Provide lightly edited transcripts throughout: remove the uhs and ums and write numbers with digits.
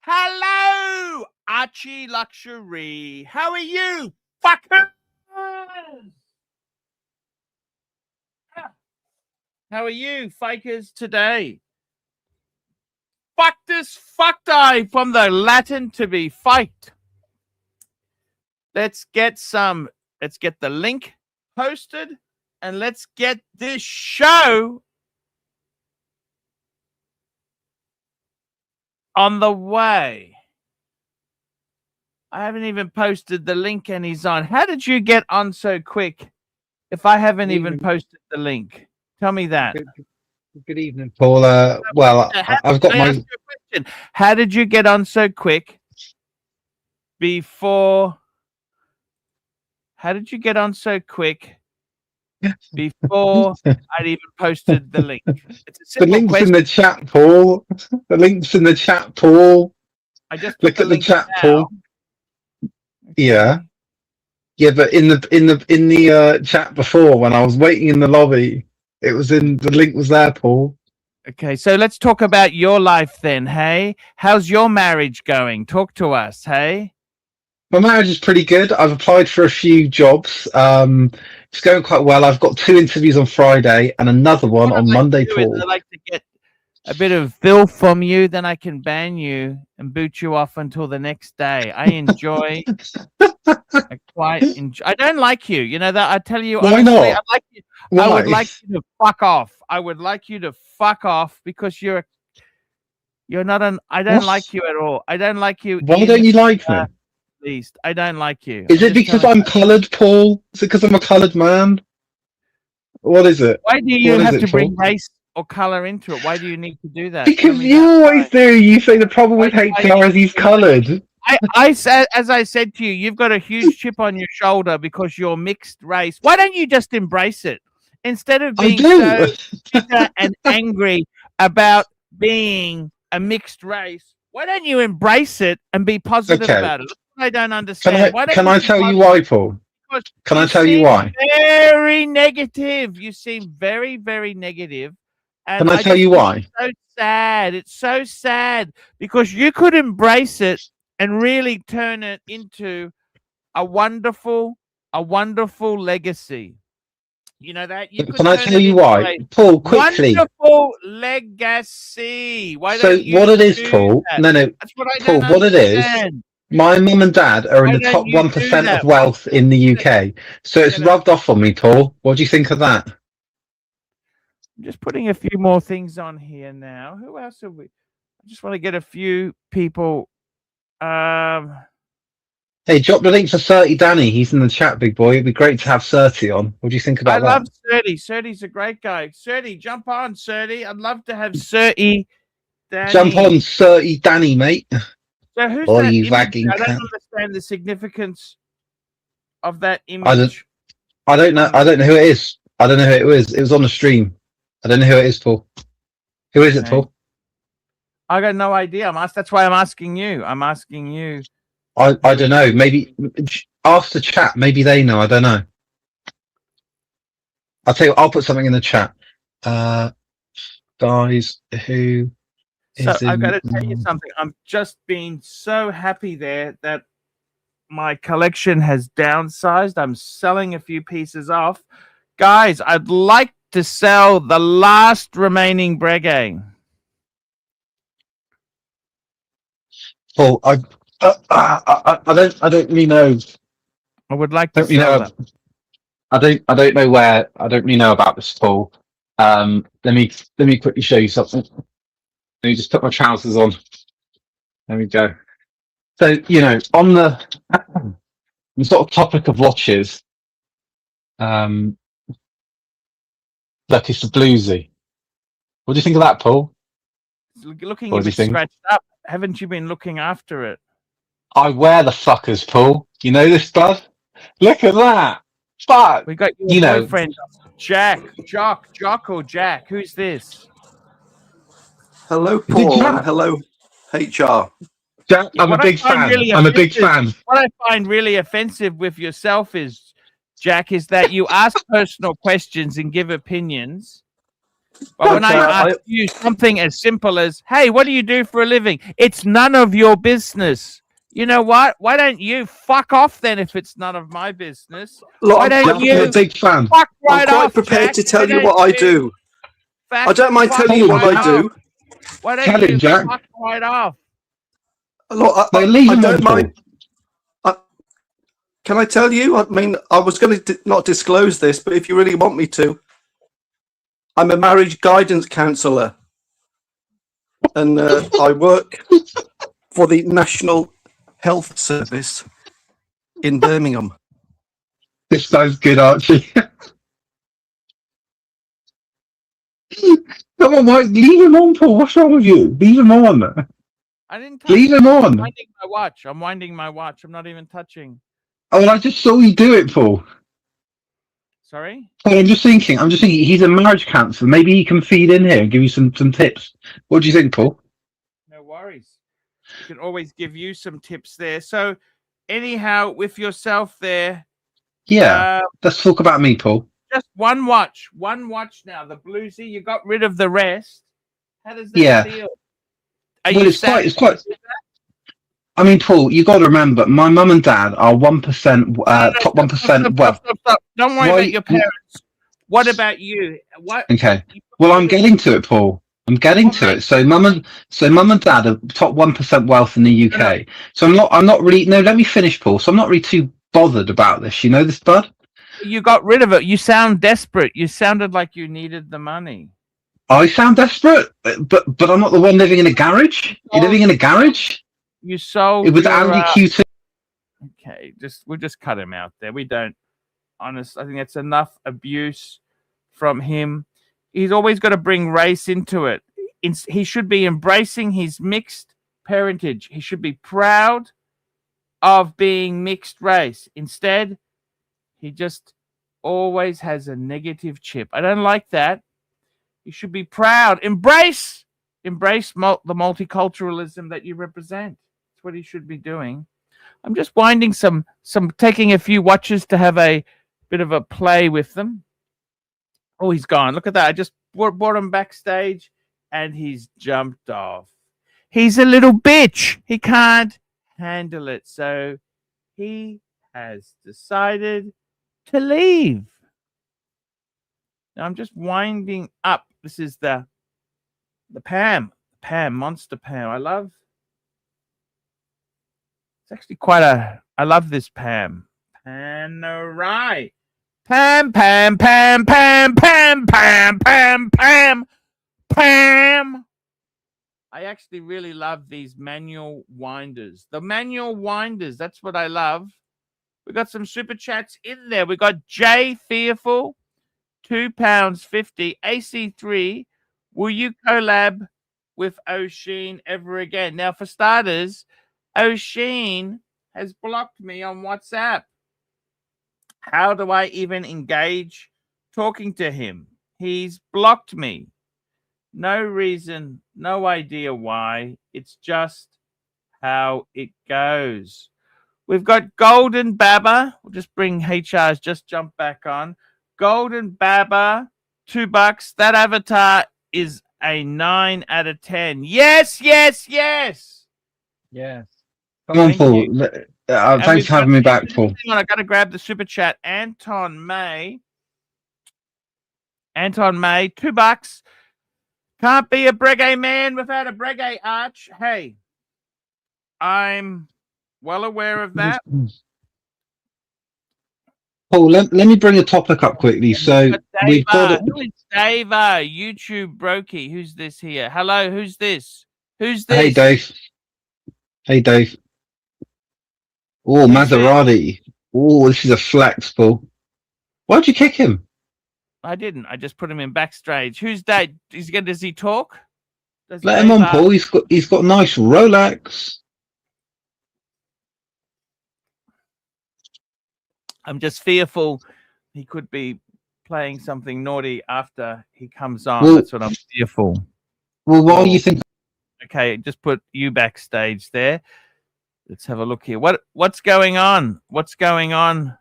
Hello, ArchieLuxury. How are you, fuckers? How are you, fakers, today? Fuck this, fuck die, from the Latin to be fight. Let's get the link posted, and let's get this show on the way. I haven't even posted the link and he's on. How did you get on so quick if I haven't even posted the link? Tell me that. Good evening, Paul. Well, I've got my question. How did you get on so quick before? How did you get on so quick before I'd even posted the link? It's a the link's question. in the chat, Paul. The link's in the chat, Paul. I just look at the chat, now. Paul. Yeah, but in the chat before, when I was waiting in the lobby, the link was there, Paul. Okay, so let's talk about your life then, hey? How's your marriage going? Talk to us, hey? My marriage is pretty good. I've applied for a few jobs. It's going quite well. I've got 2 interviews on Friday and another one on Monday, Paul. I'd like to get a bit of bill from you, then I can ban you and boot you off until the next day. I enjoy. I don't like you. You know that. I tell you, why honestly, not? I would like you to fuck off. I would like you to fuck off because you're not an. I don't like you at all. I don't like you. Why don't you like me? Least I don't like you. Is it because I'm coloured, Paul? Is it because I'm a coloured man? What is it? Why do you have to bring race or colour into it? Why do you need to do that? Because you always do. You say the problem with HR is he's coloured. I said, as I said to you, you've got a huge chip on your shoulder because you're mixed race. Why don't you just embrace it instead of being so bitter and angry about being a mixed race? Why don't you embrace it and be positive about it? I don't understand. Can I tell you why, Paul? Can I tell you why? Very negative. You seem very, very negative. And can I tell you why? It's so sad. It's so sad because you could embrace it and really turn it into a wonderful legacy. You know that? Can I tell you why? Paul, quickly. Wonderful legacy. Why so don't you what it is, Paul? That? No. That's what I Paul, don't what understand. it is. My mum and dad are in the top 1% of wealth in the UK. So it's rubbed off on me, Paul. What do you think of that? I'm just putting a few more things on here now. Who else have we? I just want to get a few people. Hey, drop the link for 30 Danny. He's in the chat, big boy. It'd be great to have 30 on. What do you think about that? I love 30. 30's a great guy. 30, jump on, 30. I'd love to have 30 Danny. Jump on, 30 Danny, mate. So who's that image? I don't understand the significance of that image. I don't know who it is. I don't know who it was. It was on the stream. I don't know who it is, Paul. Who is it, Paul? I got no idea. That's why I'm asking you. I'm asking you. I don't know. Maybe ask the chat. Maybe they know. I don't know. I'll tell you. I'll put something in the chat. Guys, who? So I've got to tell you something. I'm just being so happy there that my collection has downsized. I'm selling a few pieces off. Guys, I'd like to sell the last remaining Breguet. Paul, I don't really know. I would like to sell that. I don't know where. I don't really know about this, Paul. Let me quickly show you something. Let me just put my trousers on. There we go. So, you know, on the sort of topic of watches, look, it's the bluesy. What do you think of that, Paul? It's looking a bit scratched up. Haven't you been looking after it? I wear the fuckers, Paul. You know this, bud? Look at that. Fuck. We got your boyfriend, Jack. Jock or Jack? Who's this? Hello, Paul, and hello, HR. Jack, I'm a big fan. I'm a big fan. What I find really offensive with yourself is, Jack, is that you ask personal questions and give opinions, But when Okay, I ask you something as simple as, hey, what do you do for a living? It's none of your business. You know what? Why don't you fuck off then if it's none of my business? Look, Why don't I'm a you big fan. fuck I'm right quite off, prepared Jack? to tell Why you don't what I you do. I fucking don't mind fuck telling you what right I off? do. Why don't Tell you him, Jack. fuck right off? Look, No, leave I him don't on, mind. Paul. Can I tell you? I mean, I was going to not disclose this, but if you really want me to, I'm a marriage guidance counsellor, and I work for the National Health Service in Birmingham. This sounds good, Archie. Come on, Mike. Leave him on, Paul. What's wrong with you? Leave him on. I didn't touch Leave it. him I'm on. winding my watch. I'm winding my watch. I'm not even touching. Oh, well, I just saw you do it, Paul. Sorry? Paul, I'm just thinking, he's a marriage counsellor. Maybe he can feed in here and give you some tips. What do you think, Paul? No worries. We can always give you some tips there. So, anyhow, with yourself there, Yeah. Let's talk about me, Paul. just one watch now. The bluesy, you got rid of the rest. How does that feel? Well, it's quite. I mean, Paul, you got to remember, my mum and dad are 1%, top 1%. Well, stop. Don't worry about your parents. What about you? What? Okay. Well, I'm getting to it, Paul. I'm getting to it. So, mum and dad are top 1% wealth in the UK. No. So I'm not really. No, let me finish, Paul. So I'm not really too bothered about this. You know this, bud. You got rid of it. You sound desperate. You sounded like you needed the money. I sound desperate, but I'm not the one living in a garage. You're living in a garage. You sold with Andy Q2. Okay, we'll just cut him out there. We don't. Honest, I think that's enough abuse from him. He's always got to bring race into it. He should be embracing his mixed parentage. He should be proud of being mixed race. Instead, he just always has a negative chip. I don't like that. You should be proud. Embrace the multiculturalism that you represent. That's what he should be doing. I'm just winding taking a few watches to have a bit of a play with them. Oh, he's gone. Look at that. I just brought him backstage and he's jumped off. He's a little bitch. He can't handle it. So he has decided to leave. Now I'm just winding up. This is the Pam, Monster Pam. It's actually I love this Pam. Panerai. Pam. I actually really love these manual winders. The manual winders, that's what I love. We got some super chats in there. We got Jay Fearful, £2.50. AC3, will you collab with O'Sheen ever again? Now, for starters, O'Sheen has blocked me on WhatsApp. How do I even engage talking to him? He's blocked me. No reason, no idea why. It's just how it goes. We've got Golden Baba. We'll just bring HR's just jump back on. Golden Baba, $2. That avatar is a 9 out of 10. Yes. Come on, Paul. Thanks for having me back, Paul. Hang on, I got to grab the super chat. Anton May, $2. Can't be a Breguet man without a Breguet arch. Hey, I'm well aware of that. Paul, let me bring a topic up quickly. So we've got Who is Dave? YouTube Brokey. Who's this here? Hello, who's this? Hey, Dave. Oh, Maserati. Oh, this is a flex, Paul. Why'd you kick him? I didn't. I just put him in backstage. Who's Dave? Does he talk? Let him on, Paul. He's got nice Rolex. I'm just fearful he could be playing something naughty after he comes on. Well, that's what I'm fearful. Well, what do you think? Okay, just put you backstage there. Let's have a look here. What's going on? What's going on?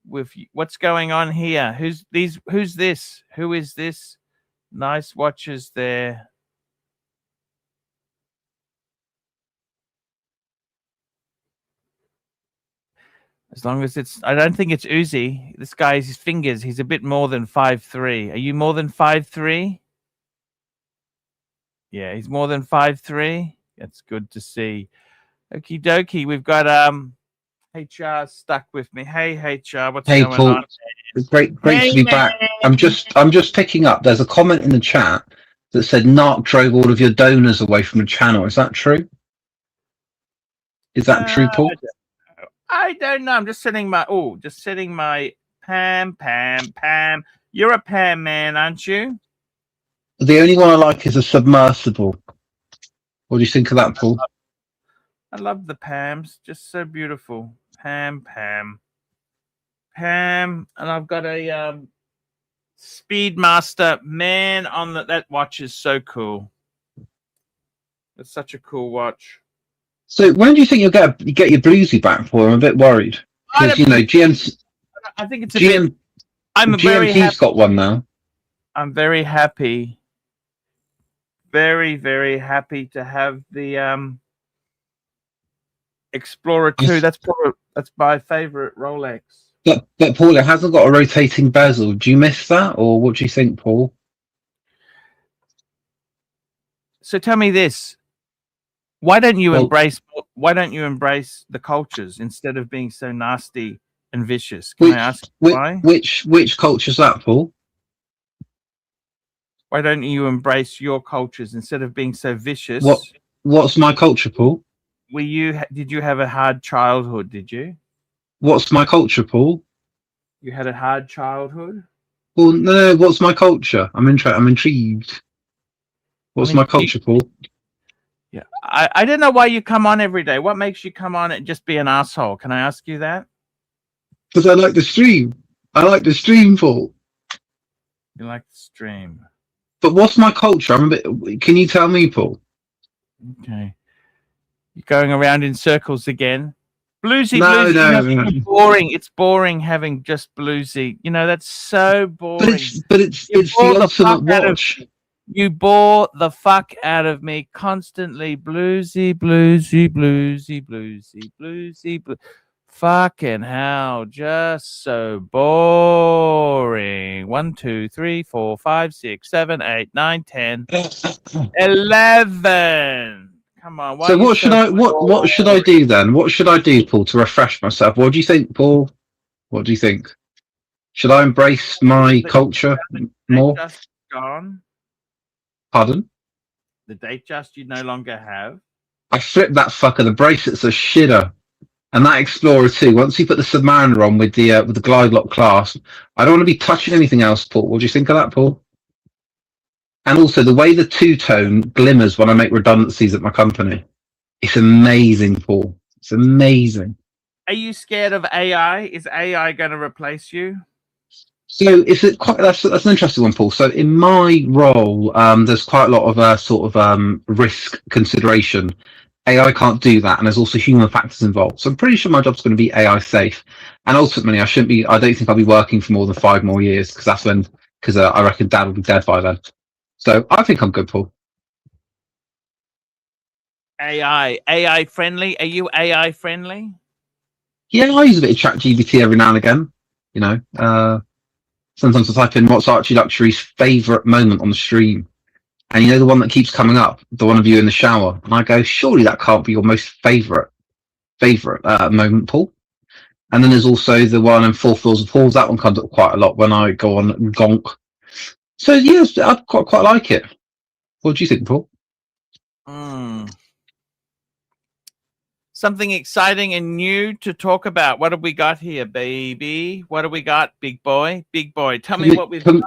with what's going on here. Who's these? Who's this? Who is this? Nice watches there. As long as it's, I don't think it's Uzi. This guy's his fingers. He's a bit more than 5'3". Are you more than 5'3"? Yeah, he's more than 5'3". That's good to see. Okie dokie. We've got HR stuck with me. Hey HR, what's going Paul, on? Great to be back. I'm just picking up. There's a comment in the chat that said Narc drove all of your donors away from the channel. Is that true? Is that true, Paul? I don't know. I'm just setting my Pam. You're a Pam man, aren't you? The only one I like is a submersible. What do you think of that, Paul? I love the Pams. Just so beautiful. Pam. And I've got a Speedmaster. Man, on that watch is so cool. It's such a cool watch. So when do you think you'll get your bluesy back for? I'm a bit worried because GM's. I think it's a bit. GMT's got one now. I'm very happy. Very, very happy to have the Explorer 2. That's my favorite Rolex. But Paul, it hasn't got a rotating bezel. Do you miss that, or what do you think, Paul? So tell me this: why don't you embrace the cultures instead of being so nasty and vicious? Can I ask why? Which culture's that, Paul? Why don't you embrace your cultures instead of being so vicious? What's my culture, Paul? Did you have a hard childhood? Did you? What's my culture, Paul? You had a hard childhood? Well, no. What's my culture? I'm intrigued. What's my culture, Paul? Yeah, I don't know why you come on every day. What makes you come on and just be an asshole? Can I ask you that? Because I like the stream. I like the stream, Paul. You like the stream. But what's my culture? Can you tell me, Paul? Okay. You're going around in circles again. Bluesy. No. It's boring. It's boring having just bluesy. That's so boring. But it's the ultimate watch. You bore the fuck out of me constantly. Bluesy. Fucking hell, just so boring. 1, 2, 3, 4, 5, 6, 7, 8, 9, 10, 11. Come on. So what should I do then? What should I do, Paul, to refresh myself? What do you think, Paul? What do you think? Should I embrace my culture more? Just gone. Pardon? The date just you no longer have. I flipped that fucker. The bracelet's a shitter. And that Explorer 2, once you put the Submariner on with the glide lock clasp, I don't want to be touching anything else, Paul. What do you think of that, Paul? And also the way the two-tone glimmers when I make redundancies at my company. It's amazing, Paul. It's amazing. Are you scared of AI? Is AI going to replace you? So that's an interesting one, Paul. So in my role, there's quite a lot of risk consideration. AI can't do that, and there's also human factors involved. So I'm pretty sure my job's going to be AI safe, and ultimately I don't think I'll be working for more than 5 more years because I reckon Dad will be dead by then. So I think I'm good, Paul. AI friendly? Are you AI friendly? Yeah, I use a bit of ChatGPT every now and again. Sometimes I type in what's ArchieLuxury's favourite moment on the stream. And the one that keeps coming up, the one of you in the shower. And I go, surely that can't be your most favourite moment, Paul. And then there's also the one in 4 Floors of Halls. That one comes up quite a lot when I go on Gonk. So, yes, I quite like it. What do you think, Paul? Something exciting and new to talk about. What have we got here, baby? What have we got, big boy? Big boy. Tell me what we've got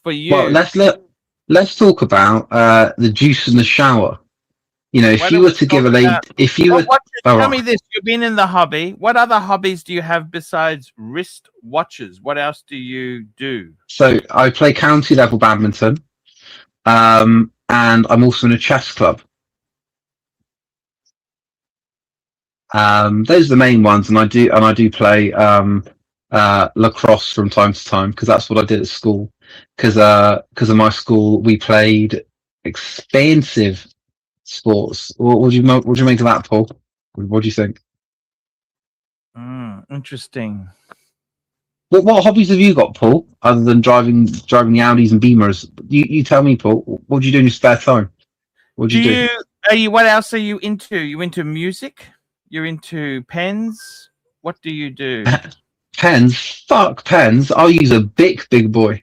for you. Well, let's talk about the juice in the shower. If you were to give a lady, tell me this: you've been in the hobby. What other hobbies do you have besides wrist watches? What else do you do? So I play county level badminton, and I'm also in a chess club. Those are the main ones, and I do play lacrosse from time to time because that's what I did at school. Because of my school, we played expensive sports. What do you make of that, Paul? What do you think? Interesting. What hobbies have you got, Paul? Other than driving the Audis and Beamers, you tell me, Paul. What do you do in your spare time? What do you do? What else are you into? You into music? You're into pens? What do you do? Pens? Fuck pens. I'll use a big boy.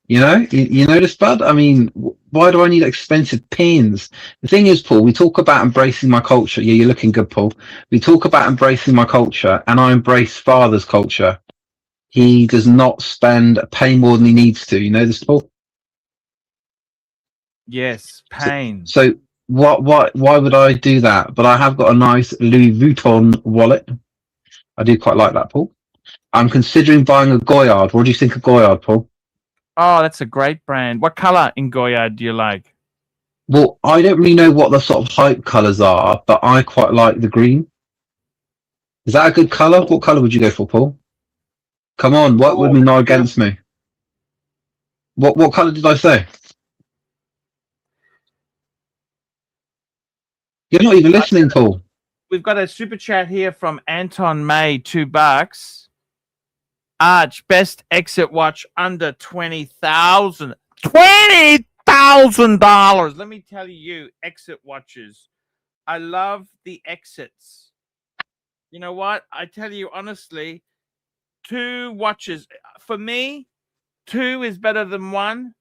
You know, you notice, bud? I mean, why do I need expensive pens? The thing is, Paul, we talk about embracing my culture. Yeah, you're looking good, Paul. We talk about embracing my culture, and I embrace Father's culture. He does not pay more than he needs to. You know this, Paul? Yes, pain. So why would I do that? But I have got a nice Louis Vuitton wallet. I do quite like that, Paul. I'm considering buying a Goyard. What do you think of Goyard, Paul? Oh, that's a great brand. What color in Goyard do you like? Well, I don't really know what the sort of hype colors are, but I quite like the green. Is that a good color? What color would you go for, Paul? Come on, work with me, not against me. What color did I say? You're not even listening, Paul. We've got a super chat here from Anton May, $2. Arch, best exit watch under $20,000. $20,000. Let me tell you, exit watches. I love the exits. You know what? I tell you honestly, 2 watches. For me, 2 is better than 1.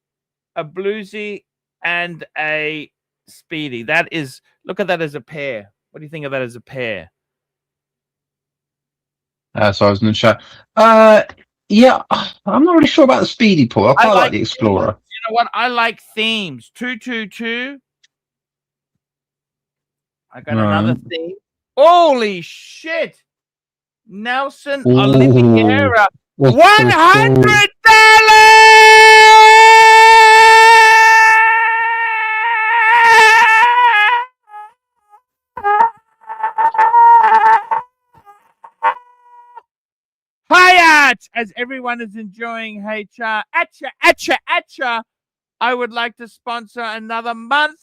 A bluesy and a speedy. That is, look at that as a pair. What do you think of that as a pair? So I was in the chat. Yeah, I'm not really sure about the Speedy, Paul. I quite like the Explorer. Themes. You know what? I like themes. 222. I got another theme. Holy shit! Nelson Oliveira. $100. Hi, Arch! As everyone is enjoying HR, atcha, I would like to sponsor another month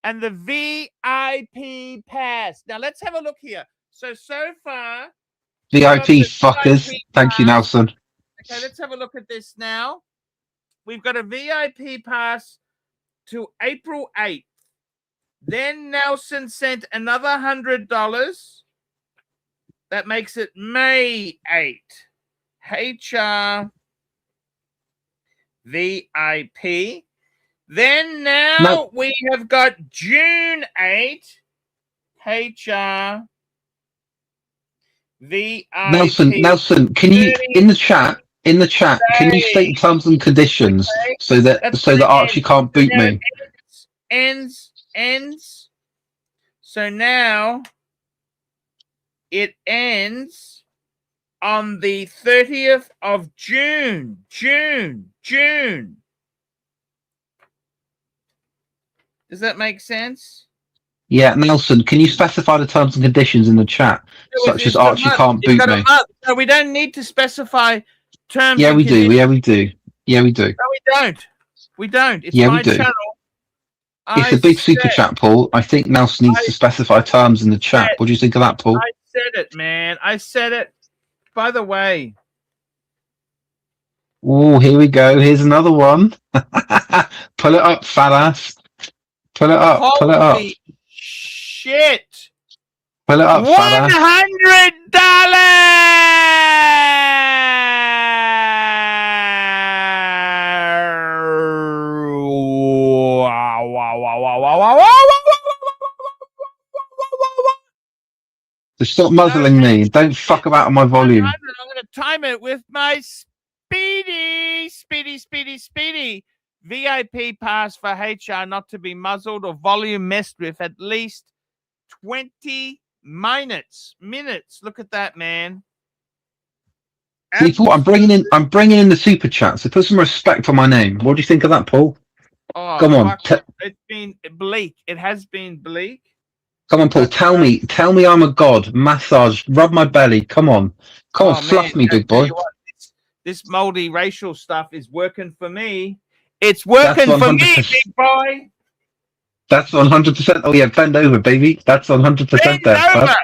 and the VIP pass. Now, let's have a look here. So far... VIP fuckers. VIP Thank you, Nelson. Okay, let's have a look at this now. We've got a VIP pass to April 8th. Then Nelson sent another $100. That makes it May 8th. HR VIP. Then now we have got June 8th. HR VIP. Nelson, can you in the chat? Can you state terms and conditions so that Archie can't boot me? Ends. So now it ends on the 30th of June. June. Does that make sense? Yeah, Nelson, can you specify the terms and conditions in the chat, such as Archie can't boot me? No, we don't need to specify terms. Yeah, we do. Yeah, we do. No, we don't. It's my channel. It's a big super chat, Paul. I think Nelson needs to specify terms in the chat. What do you think of that, Paul? I said it, man. I said it. By the way. Oh, here we go. Here's another one. Pull it up, fat ass. Pull it up. Pull it up. Shit. Pull it up, fat ass. So stop muzzling me. Don't fuck about on my volume. I'm going to time it with my speedy VIP pass for HR not to be muzzled or volume messed with at least 20 minutes. Look at that, man. See, Paul, I'm bringing in the super chat. So put some respect on my name. What do you think of that, Paul? Oh, come on. It's been bleak. It has been bleak. Come on, Paul. Tell me I'm a god. Massage. Rub my belly. Come on. Fluff me, big boy. this multiracial stuff is working for me. It's working for me, big boy. That's 100%. Oh yeah, bend over, baby. That's 100% there. Over.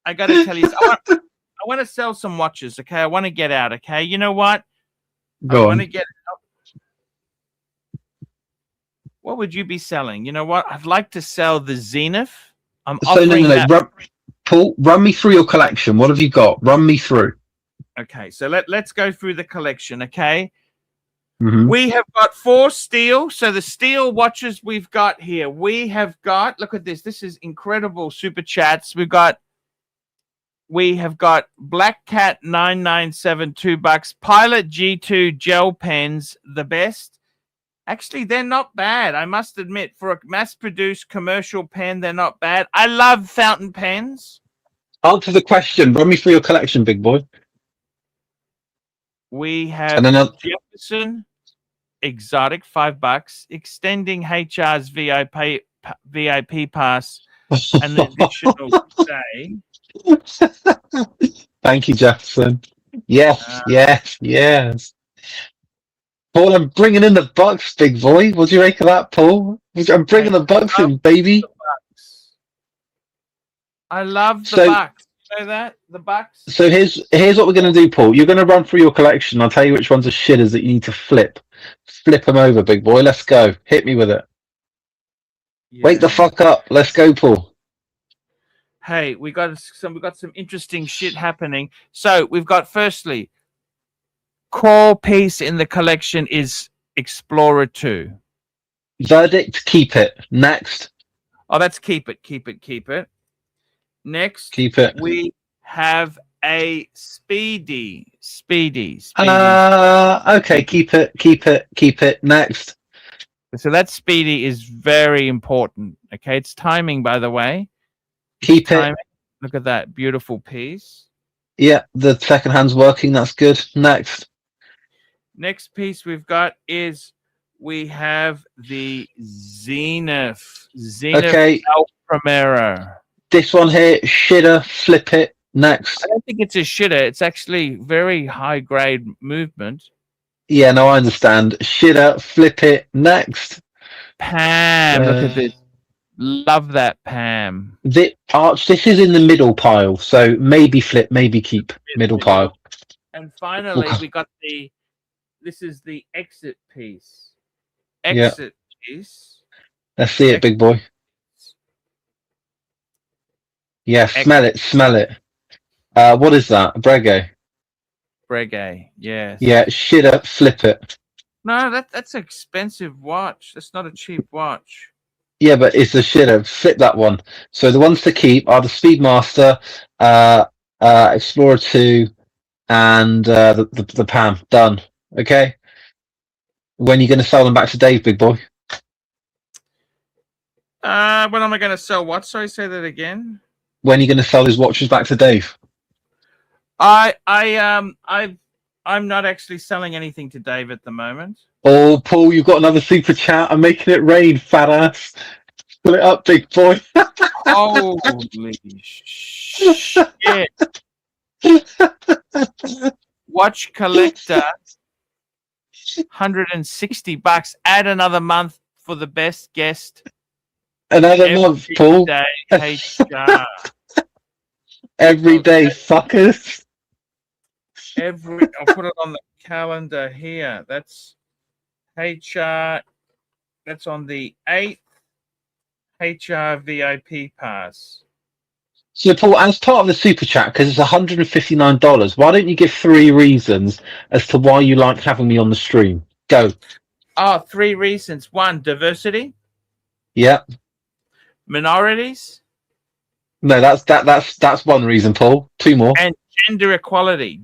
I got to tell you, I want to sell some watches. Okay, I want to get out. Okay, you know what? Go I want on. to get out. What would you be selling? You know what? I'd like to sell the Zenith. I'm offering that. Paul, run me through your collection. What have you got? Run me through. Okay, so let's go through the collection. Okay. Mm-hmm. We have got 4 steel. So the steel watches we've got here, we have got, look at this. This is incredible super chats. We have got Black Cat 997, $2. Pilot G2 gel pens, the best. Actually, they're not bad. I must admit, for a mass-produced commercial pen, they're not bad. I love fountain pens. Answer the question. Run me through your collection, big boy. We have Jefferson Exotic, $5. Extending HR's VIP pass an additional day. Thank you, Jefferson. Yes. Paul, I'm bringing in the bucks, big boy. What do you make of that, Paul? I'm bringing the bucks in, baby. I love the bucks. You know that? The bucks. So here's what we're going to do, Paul. You're going to run through your collection. I'll tell you which ones are shitters that you need to flip. Flip them over, big boy. Let's go. Hit me with it. Yeah. Wake the fuck up. Let's go, Paul. Hey, we got some interesting shit happening. So we've got, firstly, core piece in the collection is Explorer 2. Verdict, keep it. Next. Oh, that's keep it. Next, keep it. We have a Speedy. Okay, keep it. Next. So that Speedy is very important. Okay, it's timing, by the way. Keep it. Look at that beautiful piece. Yeah, the second hand's working. That's good. Next piece we've got is we have the Zenith. Okay. El Primero. This one here, shitter, flip it. Next. I don't think it's a shitter. It's actually very high grade movement. Yeah, no, I understand. Shitter, flip it. Next. Pam, look at this. Love that Pam. Arch, this is in the middle pile, so maybe flip, maybe keep. Middle pile. And finally, we got this is the exit piece. Piece. Let's see it, big boy. Yeah, smell it. What is that? Breguet, yes. Yeah, shitter, flip it. No, that's an expensive watch. That's not a cheap watch. Yeah, but it's a shitter. Flip that one. So the ones to keep are the Speedmaster, Explorer 2, and the Pam. Done. Okay. When are you going to sell them back to Dave, big boy? When am I going to sell what? Sorry, say that again. When are you going to sell his watches back to Dave? I'm not actually selling anything to Dave at the moment. Oh, Paul, you've got another super chat. I'm making it rain, fat ass. Pull it up, big boy. Holy shit. Watch collector, $160. Add another month for the best guest. Another month, Paul. Day, HR. Every day, fuckers. I'll put it on the calendar here. That's HR. That's on the 8th. HR VIP pass. So, Paul, as part of the super chat, because it's $159, why don't you give 3 reasons as to why you like having me on the stream? Go. 3 reasons. 1, diversity. Yeah. Minorities. No, that's 1 reason, Paul. 2 more. And gender equality.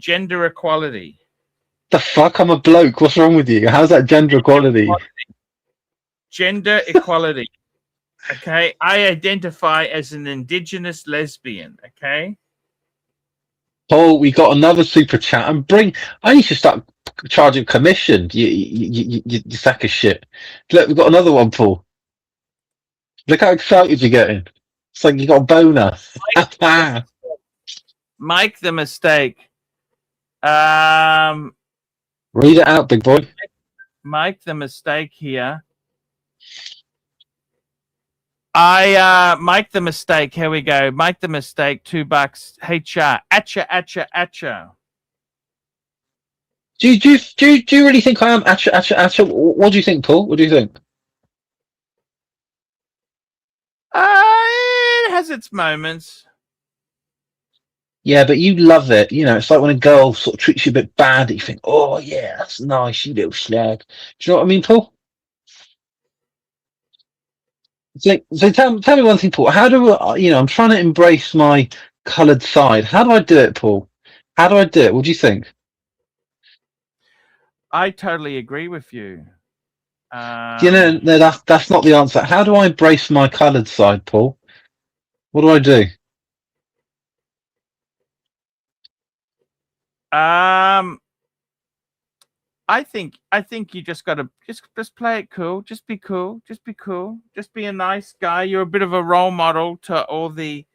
The fuck? I'm a bloke. What's wrong with you? How's that gender equality? Gender equality. Okay, I identify as an indigenous lesbian. Okay, Paul, we got another super chat. I need to start charging commission. You sack of shit. Look, we've got another one, Paul. Look how excited you're getting. It's like you got a boner. Mike the mistake. Read it out, big boy. Make the mistake here. I make the mistake. Here we go. Make the mistake. $2. HR. Atcha. Do you really think I am? Atcha. What do you think, Paul? What do you think? It has its moments. Yeah, but you love it. You know, it's like when a girl sort of treats you a bit bad. You think, oh yeah, that's nice, you little slag. Do you know what I mean, Paul? So tell me one thing, Paul. How do I'm trying to embrace my coloured side. How do I do it, Paul? How do I do it? What do you think? I totally agree with you. No, that's not the answer. How do I embrace my coloured side, Paul? What do I do? I think you just gotta just play it cool. Just be cool. Just be cool. Just be a nice guy. You're a bit of a role model to all the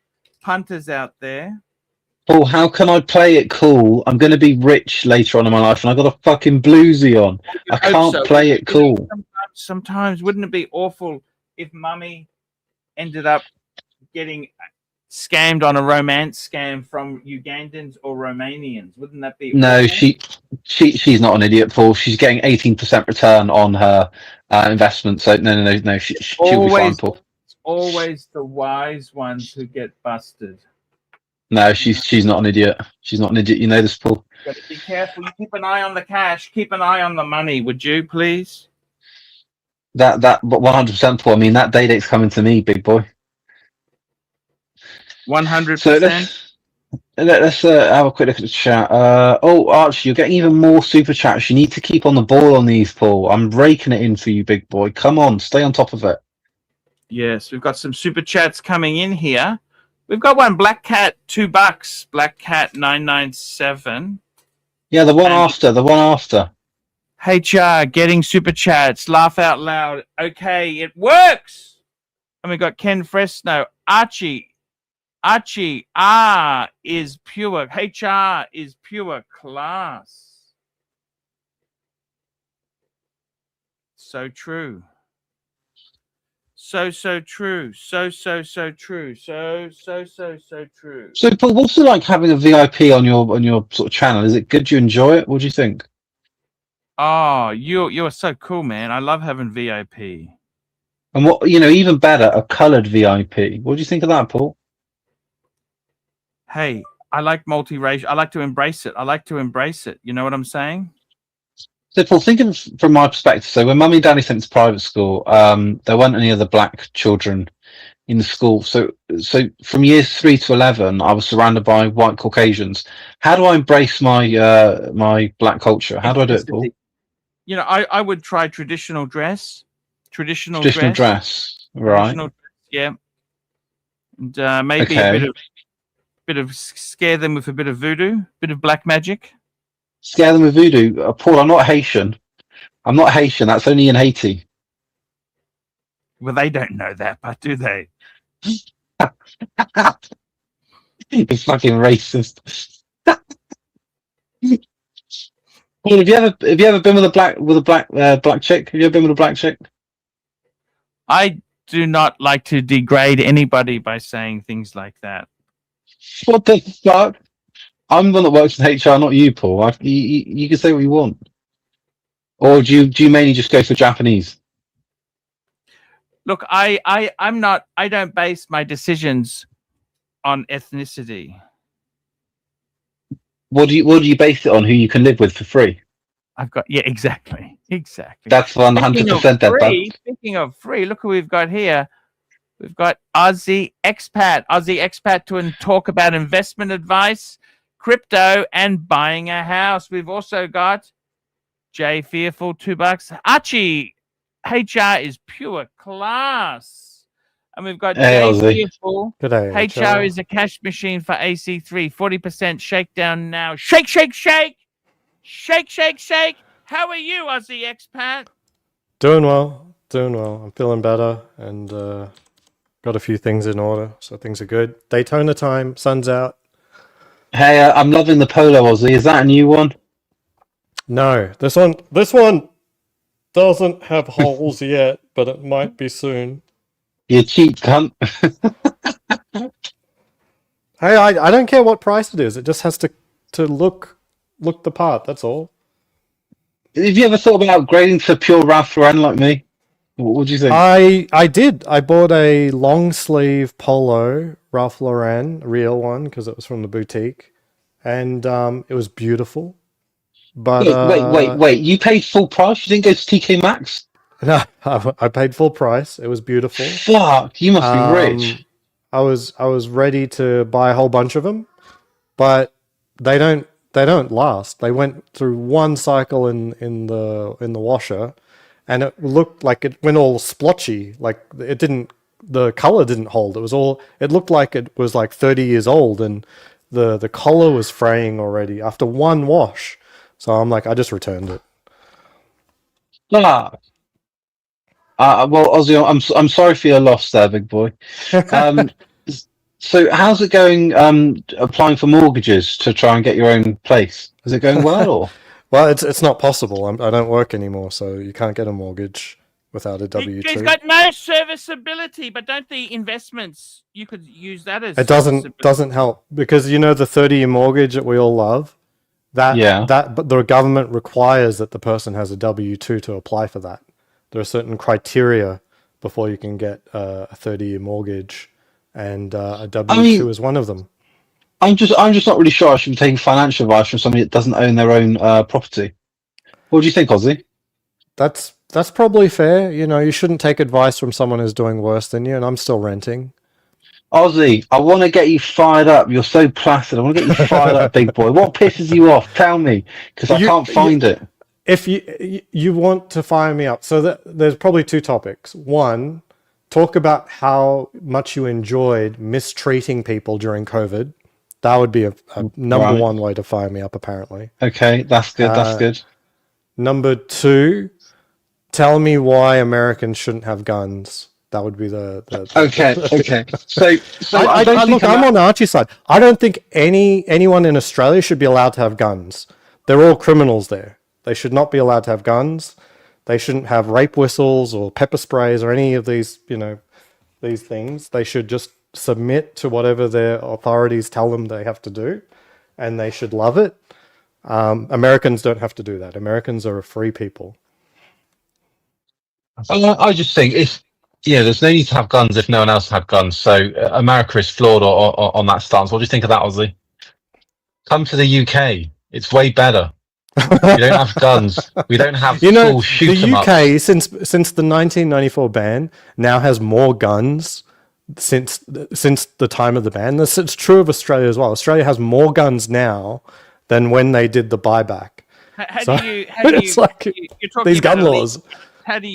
punters out there. Paul, how can I play it cool? I'm going to be rich later on in my life, and I got a fucking bluesy on. I can't play it cool. Sometimes wouldn't it be awful if Mummy ended up getting scammed on a romance scam from Ugandans or Romanians? Wouldn't that be no awful? she's not an idiot, Paul. She's getting 18% return on her investment, so no, she'll be fine, Paul. It's always the wise ones who get busted. No, she's not an idiot. She's not an idiot. You know this, Paul. Got to be careful. You keep an eye on the cash. Keep an eye on the money, would you, please? But 100%, Paul. I mean, that date's coming to me, big boy. 100%. So let's have a quick look at the chat. Oh, Archie, you're getting even more super chats. You need to keep on the ball on these, Paul. I'm raking it in for you, big boy. Come on, stay on top of it. Yes, we've got some super chats coming in here. We've got one, Black Cat, $2. Black Cat 997. Yeah, the one after. HR getting super chats. Laugh out loud. Okay, it works. And we got Ken Fresno. Archie R is pure. HR is pure class. So true. So true. So true. So true. So, Paul, what's it like having a VIP on your sort of channel? Is it good? Do you enjoy it? What do you think? Oh, you're so cool, man. I love having VIP. And what even better, a coloured VIP. What do you think of that, Paul? Hey, I like multiracial. I like to embrace it. You know what I'm saying? So, Paul, thinking from my perspective, so when Mummy and Daddy sent to private school, there weren't any other black children in the school. So from years 3 to 11, I was surrounded by white Caucasians. How do I embrace my my black culture? How do I do it, Paul? I would try traditional dress. Traditional dress, right? Traditional, yeah. And maybe a bit of scare them with a bit of voodoo, bit of black magic. Scare them with voodoo. Paul, I'm not Haitian. That's only in Haiti. Well, they don't know that, but do they? You're fucking racist. Paul, have you ever been with a black chick? Have you ever been with a black chick? I do not like to degrade anybody by saying things like that. What the fuck? I'm the one that works in HR, not you, Paul. You can say what you want. Or do you mainly just go for Japanese? Look, I'm not. I don't base my decisions on ethnicity. What do you base it on? Who you can live with for free? Exactly. That's 100%. Speaking of free, look who we've got here. We've got Aussie expat to talk about investment advice, crypto, and buying a house. We've also got Jay Fearful, $2. Archie, HR is pure class. And we've got Jay Fearful. HR is a cash machine for AC3. 40% shakedown now. Shake. How are you, Aussie expat? Doing well. I'm feeling better and got a few things in order, so things are good. Daytona time, sun's out. Hey, I'm loving the Polo, Aussie. Is that a new one? No, this one doesn't have holes yet, but it might be soon. You cheap cunt. Hey, I don't care what price it is. It just has to look the part. That's all. Have you ever thought about upgrading to pure Ralph Lauren like me? What do you think? I did. I bought a long sleeve polo, Ralph Lauren, real one, because it was from the boutique, and it was beautiful. But Wait! You paid full price? You didn't go to TK Maxx? no, I paid full price. It was beautiful. Fuck! You must be rich. I was ready to buy a whole bunch of them, but they don't last. They went through one cycle in the washer, and it looked like it went all splotchy. Like the color didn't hold. It looked like it was like 30 years old, and the collar was fraying already after one wash. So I'm like, I just returned it. Well, Ozzy, I'm sorry for your loss there, big boy. So how's it going? Applying for mortgages to try and get your own place. Is it going well? Or? Well, it's not possible. I don't work anymore, so you can't get a mortgage without a W-2. He's got no serviceability, but don't the investments, you could use that as It doesn't help because you know the 30-year mortgage that we all love. But the government requires that the person has a W-2 to apply for that. There are certain criteria before you can get a 30-year mortgage, and a W-2 is one of them. I'm just not really sure I should be taking financial advice from somebody that doesn't own their own property. What do you think, Ozzy? That's probably fair. You know, you shouldn't take advice from someone who's doing worse than you, and I'm still renting. Ozzy, I want to get you fired up. You're so placid. I want to get you fired up, big boy. What pisses you off? Tell me, because I can't find it. If you want to fire me up, so there's probably two topics. One, talk about how much you enjoyed mistreating people during COVID. That would be a number one way to fire me up, apparently. Okay, that's good. That's good. Number two, tell me why Americans shouldn't have guns. That would be the okay. So I'm on Archie's side. I don't think anyone in Australia should be allowed to have guns. They're all criminals there. They should not be allowed to have guns. They shouldn't have rape whistles or pepper sprays or any of these, these things. They should just submit to whatever their authorities tell them they have to do, and they should love it. Americans don't have to do that. Americans are a free people. I just think there's no need to have guns if no one else had guns. So America is flawed on that stance. What do you think of that, Ozzy? Come to the UK. It's way better. We don't have guns. We don't have full shoot 'em ups. The UK, since the 1994 ban, now has more guns since the time of the ban. It's true of Australia as well. Australia has more guns now than when they did the buyback. These gun laws. How do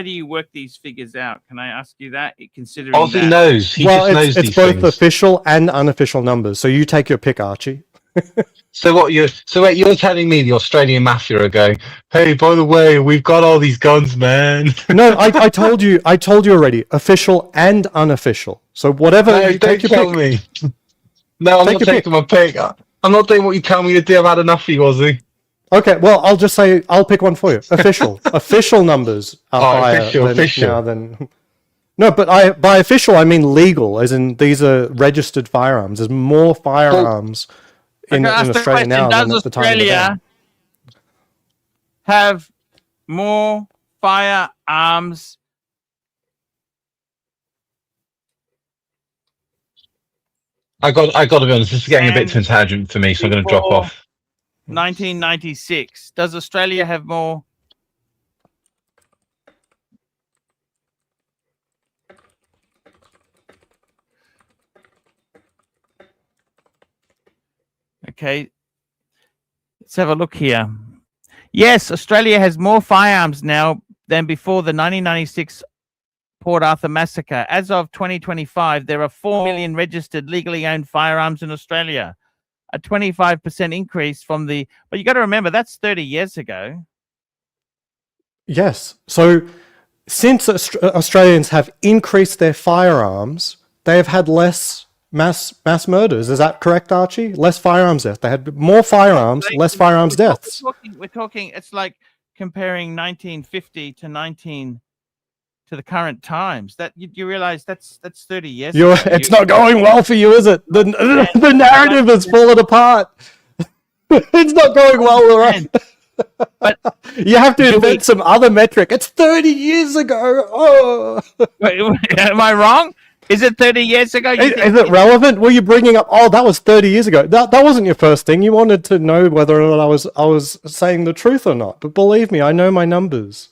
you work these figures out? Can I ask you that? Considering Ozzy knows. He just knows it's these both things. official and unofficial numbers. So you take your pick, Archie. So wait, you're telling me the Australian mafia are going, hey, by the way, we've got all these guns, man. No, I told you already, official and unofficial. So whatever, no, you take your pick. Me. No, I'm not taking my pick. I'm not doing what you tell me to do. I've had enough of you, Ozzy. Okay, well, I'll just say I'll pick one for you. Official, official numbers are higher official. now than. No, but by official I mean legal, as in these are registered firearms. There's more firearms in Australia now than at the time of the ban. Have more firearms? I got to be honest. This is getting a bit too intelligent for me, so I'm going to drop off. 1996. Does Australia have more? Okay, let's have a look here. Yes, Australia has more firearms now than before the 1996 Port Arthur massacre. As of 2025, there are 4 million registered legally owned firearms in Australia, a 25% increase from the. But you got to remember that's 30 years ago. Yes. So since Australians have increased their firearms, they have had less mass murders. Is that correct, Archie? Less firearms deaths. They had more firearms, less firearms deaths. We're talking. It's like comparing 1950 to the current times. That you realize that's 30 years. It's not going well for you, is it? The narrative is falling apart. It's not going well, right? But you have to invent some other metric. It's 30 years ago. Oh, wait, am I wrong? Is it 30 years ago? Is it relevant? Were you bringing up? Oh, that was 30 years ago. That wasn't your first thing. You wanted to know whether or not I was saying the truth or not. But believe me, I know my numbers.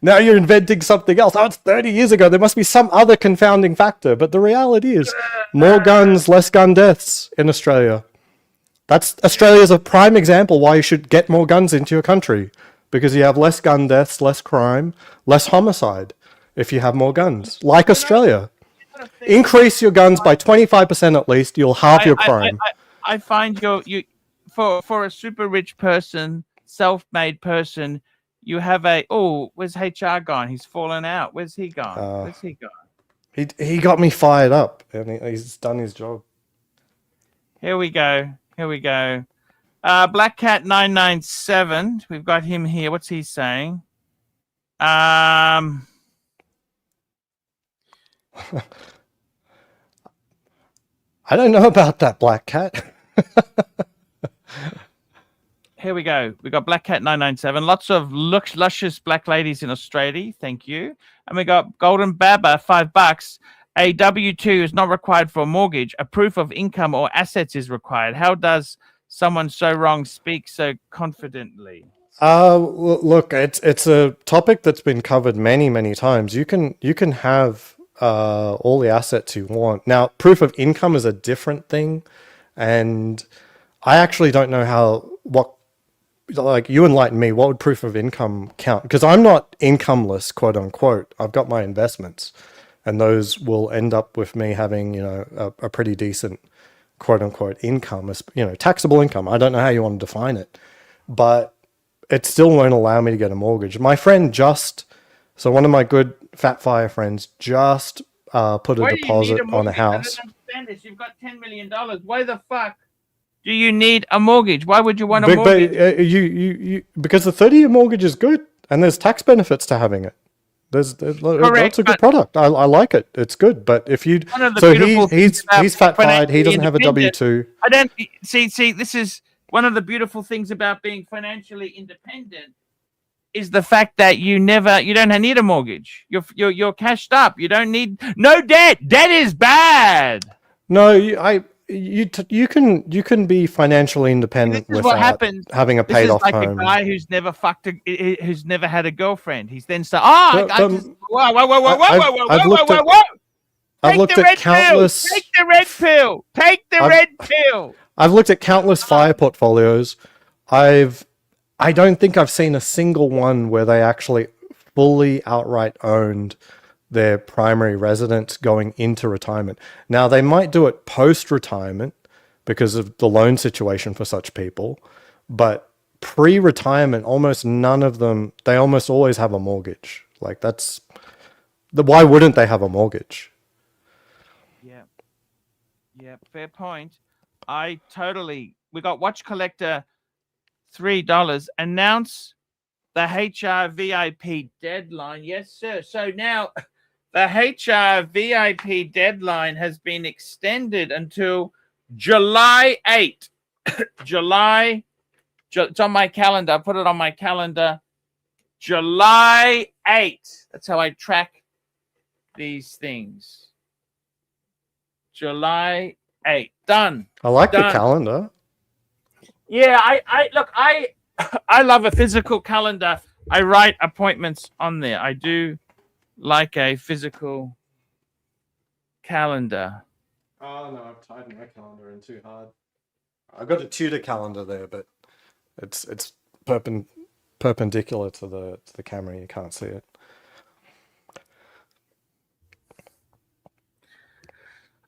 Now you're inventing something else. Oh, it's 30 years ago. There must be some other confounding factor. But the reality is, more guns, less gun deaths in Australia. Australia's a prime example why you should get more guns into your country, because you have less gun deaths, less crime, less homicide if you have more guns. Like Australia. Increase your guns by 25% at least, you'll halve your crime. I find you for a super rich person, self-made person, you have where's HR gone? He's fallen out. Where's he gone? Where's he gone? He got me fired up, and he's done his job. Here we go. Black Cat 997. We've got him here. What's he saying? I don't know about that, Black Cat. Here we go. We got Black Cat 997. Lots of luscious black ladies in Australia. Thank you. And we got Golden Baba, $5. A W-2 is not required for a mortgage. A proof of income or assets is required. How does someone so wrong speak so confidently? Look, it's a topic that's been covered many times. You can have all the assets you want. Now, proof of income is a different thing, and I actually don't know what. Like, you enlighten me, what would proof of income count? Because I'm not incomeless, quote unquote. I've got my investments, and those will end up with me having, a pretty decent, quote unquote, income, taxable income. I don't know how you want to define it, but it still won't allow me to get a mortgage. My friend one of my good fat fire friends just put a deposit on a house. I don't understand this. You've got $10 million. Why the fuck do you need a mortgage? Why would you want a mortgage? Because the 30-year mortgage is good, and there's tax benefits to having it. It's a good product. I like it. It's good. But if you, he's fat fired. He doesn't have a W-2. I don't see. This is one of the beautiful things about being financially independent, is the fact that you don't need a mortgage. You're cashed up. You don't need no debt. Debt is bad. No, you can be financially independent without having a paid off home. This is like a guy who's never who's never had a girlfriend. He's then whoa. I've looked at countless. Take the red pill. Take the red pill. I've looked at countless fire portfolios. I don't think I've seen a single one where they actually fully outright owned their primary residence going into retirement. Now, they might do it post-retirement because of the loan situation for such people, but pre-retirement, almost none of them, they almost always have a mortgage. Like, why wouldn't they have a mortgage? Yeah, fair point. We got Watch Collector $3, announce the HR VIP deadline. Yes, sir. So now the HR VIP deadline has been extended until July 8th. It's on my calendar. I put it on my calendar. July 8th. That's how I track these things. July 8th. Done. I like the calendar. Yeah, I love a physical calendar. I write appointments on there. I do like a physical calendar. Oh no, I've tied my calendar in too hard. I've got a Tudor calendar there, but it's perpendicular to the camera. You can't see it.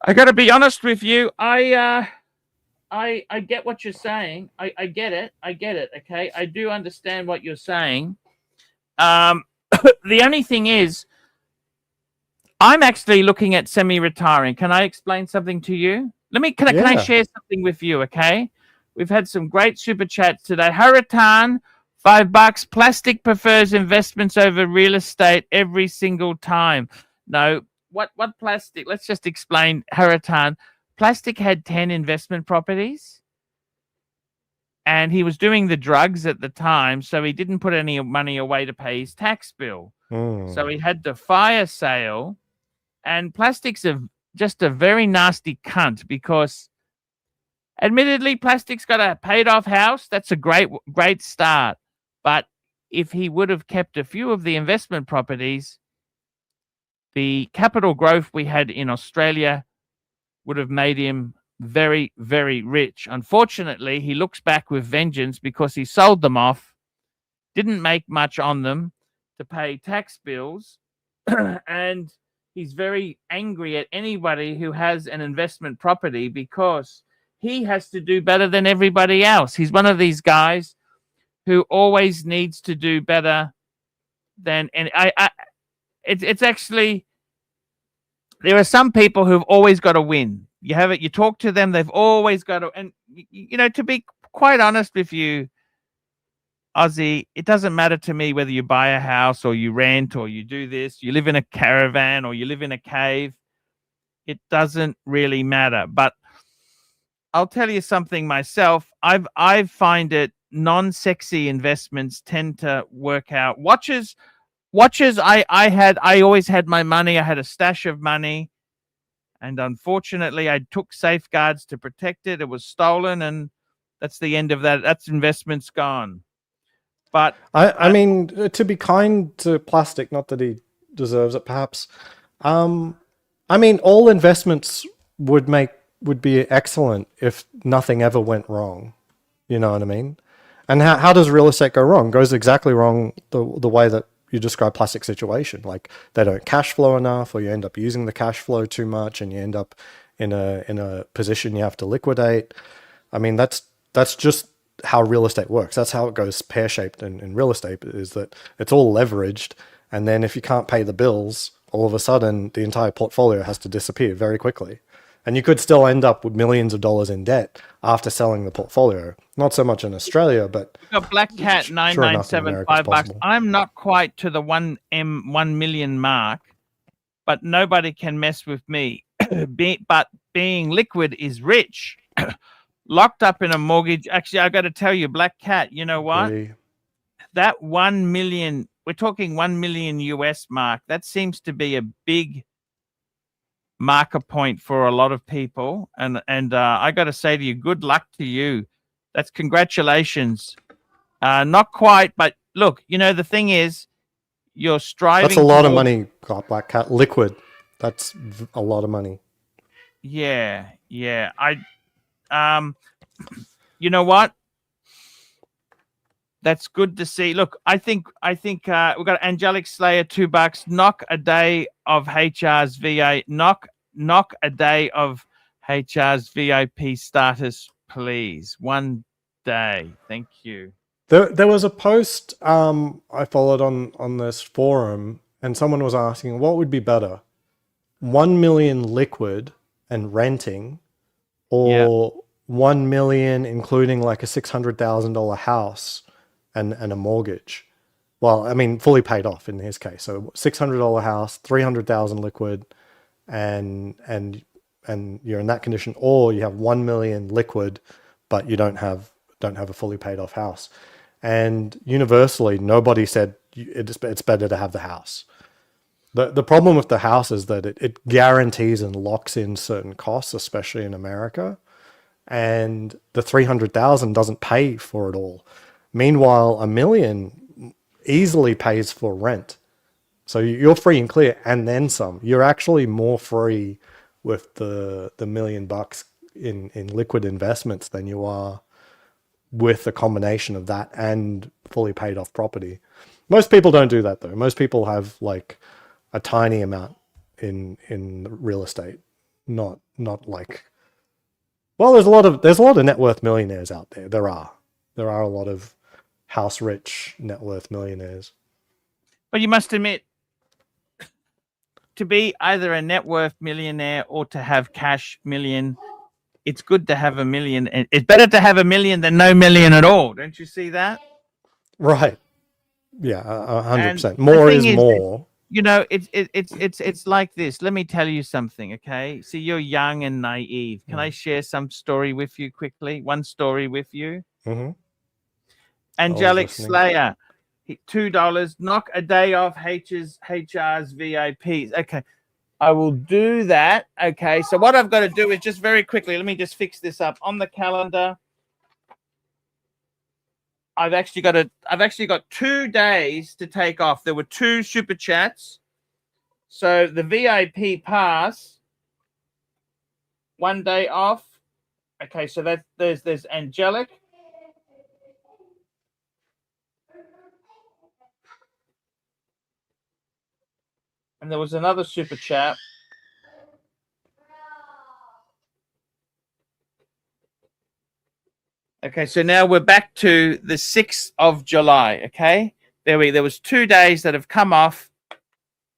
I got to be honest with you. I get what you're saying. I get it. Okay, I do understand what you're saying. The only thing is, I'm actually looking at semi-retiring. Can I explain something to you? Can I Yeah. share something with you? Okay, we've had some great super chats today. Hurricane, $5. Plastic prefers investments over real estate every single time. No, what plastic? Let's just explain. Hurricane. Plastic had 10 investment properties, and he was doing the drugs at the time, so he didn't put any money away to pay his tax bill. So he had to fire sale. And plastic's just a very nasty cunt because, admittedly, plastic's got a paid-off house. That's a great start. But if he would have kept a few of the investment properties, the capital growth we had in Australia would have made him very, very rich. Unfortunately, he looks back with vengeance because he sold them off, didn't make much on them to pay tax bills, and he's very angry at anybody who has an investment property because he has to do better than everybody else. He's one of these guys who always needs to do better than, and it's actually, there are some people who've always got to win. You talk to them, they've always got to, and to be quite honest with you, Aussie, it doesn't matter to me whether you buy a house or you rent or you do this, you live in a caravan or you live in a cave. It doesn't really matter. But I'll tell you something myself. I find it non-sexy investments tend to work out. Watches. I always had my money. I had a stash of money, and unfortunately, I took safeguards to protect it. It was stolen, and that's the end of that. That's investments gone. But I mean, to be kind to plastic, not that he deserves it, perhaps. I mean, all investments would be excellent if nothing ever went wrong. You know what I mean? And how does real estate go wrong? It goes exactly wrong the way that you describe plastic situation. Like they don't cash flow enough, or you end up using the cash flow too much, and you end up in a position you have to liquidate. I mean, that's just how real estate works. That's how it goes pear-shaped in real estate, is that it's all leveraged, and then if you can't pay the bills, all of a sudden the entire portfolio has to disappear very quickly. And you could still end up with millions of dollars in debt after selling the portfolio. Not so much in Australia, but we've got Black Cat 9975 $5. I'm not quite to the 1 million mark, but nobody can mess with me. But being liquid is rich. Locked up in a mortgage. Actually, I got to tell you, Black Cat, you know what? That 1 million, we're talking 1 million US mark. That seems to be a big marker point for a lot of people. And I got to say to you, good luck to you. That's congratulations. Not quite, but look, the thing is, you're striving. That's a lot of money, Black Cat. Liquid. That's a lot of money. Yeah. You know what? That's good to see. Look, I think we've got Angelic Slayer $2. Knock a day of HR's VA. Knock a day of HR's VIP status, please. 1 day. Thank you. There was a post I followed on this forum, and someone was asking what would be better, 1 million liquid and renting, or 1 million including like a $600,000 house and a mortgage. Well, I mean, fully paid off in his case. So $600 house, 300,000 liquid, and you're in that condition, or you have 1 million liquid, but you don't have a fully paid off house. And universally, nobody said it's better to have the house. The problem with the house is that it guarantees and locks in certain costs, especially in America, and the 300,000 doesn't pay for it all. Meanwhile, 1 million easily pays for rent. So you're free and clear, and then some. You're actually more free with the $1 million in liquid investments than you are with a combination of that and fully paid off property. Most people don't do that though. Most people have like a tiny amount in real estate, not like. Well, there's a lot of net worth millionaires out there. There are a lot of house rich net worth millionaires. But you must admit, to be either a net worth millionaire or to have cash million, it's good to have a million. It's better to have a million than no million at all. Don't you see that? Right. Yeah, And 100%. the More thing is is, more. you know, it's like this. Let me tell you something, okay? See, you're young and naive. Can I share some story with you quickly? One story with you. Mm-hmm. Angelic listening. Slayer, $2. Knock a day off HR's VIPs. Okay, I will do that. Okay, so what I've got to do is just very quickly. Let me just fix this up on the calendar. I've actually got 2 days to take off. There were 2 super chats. So the VIP pass, 1 day off. Okay, so that's there's Angelic. And there was another super chat. Okay, so now we're back to the 6th of July. Okay, there was 2 days that have come off.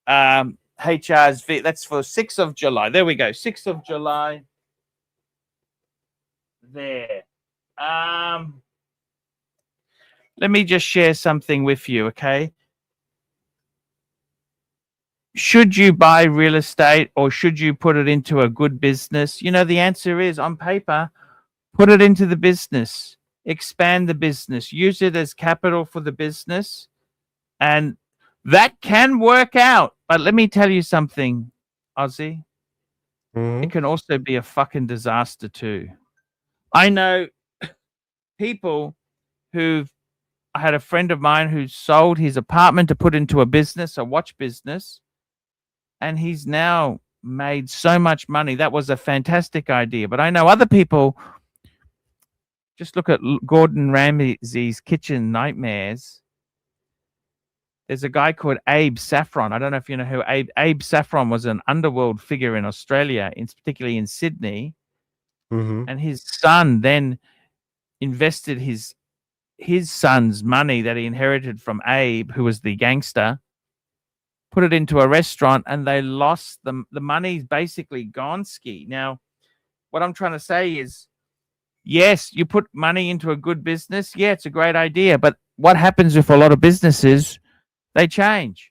HR's V. That's for 6th of July. There we go. 6th of July. There. Let me just share something with you. Okay. Should you buy real estate or should you put it into a good business? You know, the answer is on paper. Put it into the business, expand the business, use it as capital for the business. And that can work out. But let me tell you something, Ozzy. Mm-hmm. It can also be a fucking disaster too. I know people I had a friend of mine who sold his apartment to put into a business, a watch business. And he's now made so much money. That was a fantastic idea. But I know other people. Just look at Gordon Ramsay's kitchen nightmares. There's a guy called Abe Saffron. I don't know if you know who Abe Saffron was. An underworld figure in Australia, particularly in Sydney. Mm-hmm. And his son then invested his son's money that he inherited from Abe, who was the gangster, put it into a restaurant, and they lost the money's basically gone ski. Now, what I'm trying to say is, yes, you put money into a good business. Yeah, it's a great idea. But what happens with a lot of businesses? They change.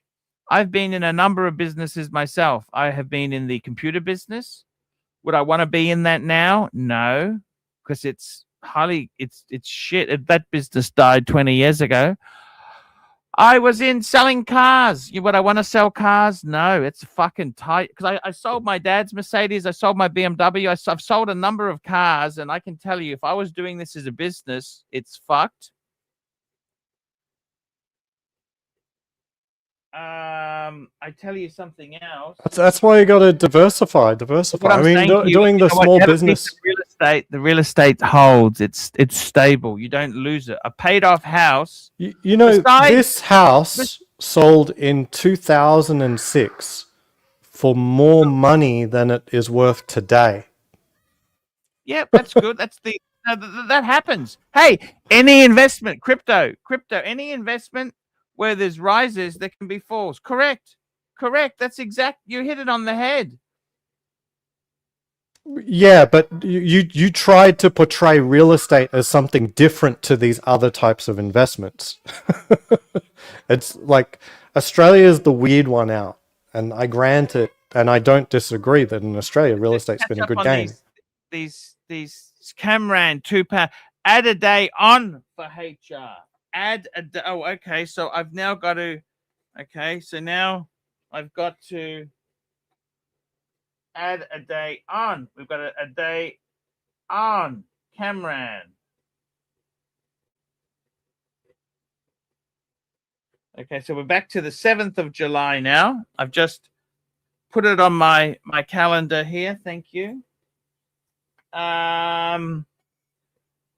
I've been in a number of businesses myself. I have been in the computer business. Would I want to be in that now? No, because it's shit. That business died 20 years ago. I was in selling cars. Would I want to sell cars? No, it's fucking tight. Because I sold my dad's Mercedes. I sold my BMW. I've sold a number of cars. And I can tell you, if I was doing this as a business, it's fucked. I tell you something else. That's why you got to diversify. I mean, doing the small business. The real estate holds. It's stable. You don't lose it. A paid off house. You know, this house sold in 2006 for more money than it is worth today. Yeah, that's good. That happens. Hey, any investment, crypto, any investment where there's rises, there can be falls. Correct. That's exact. You hit it on the head. Yeah, but you tried to portray real estate as something different to these other types of investments. It's like Australia is the weird one out, and I grant it, and I don't disagree that in Australia real estate's been a good game. These Camran £2. Add a day on for HR. Add a day. Oh, okay. So I've now got to. Okay, so now I've got to add a day on. We've got a day on Camran. Okay, so we're back to the 7th of July now. I've just put it on my calendar here. Thank you.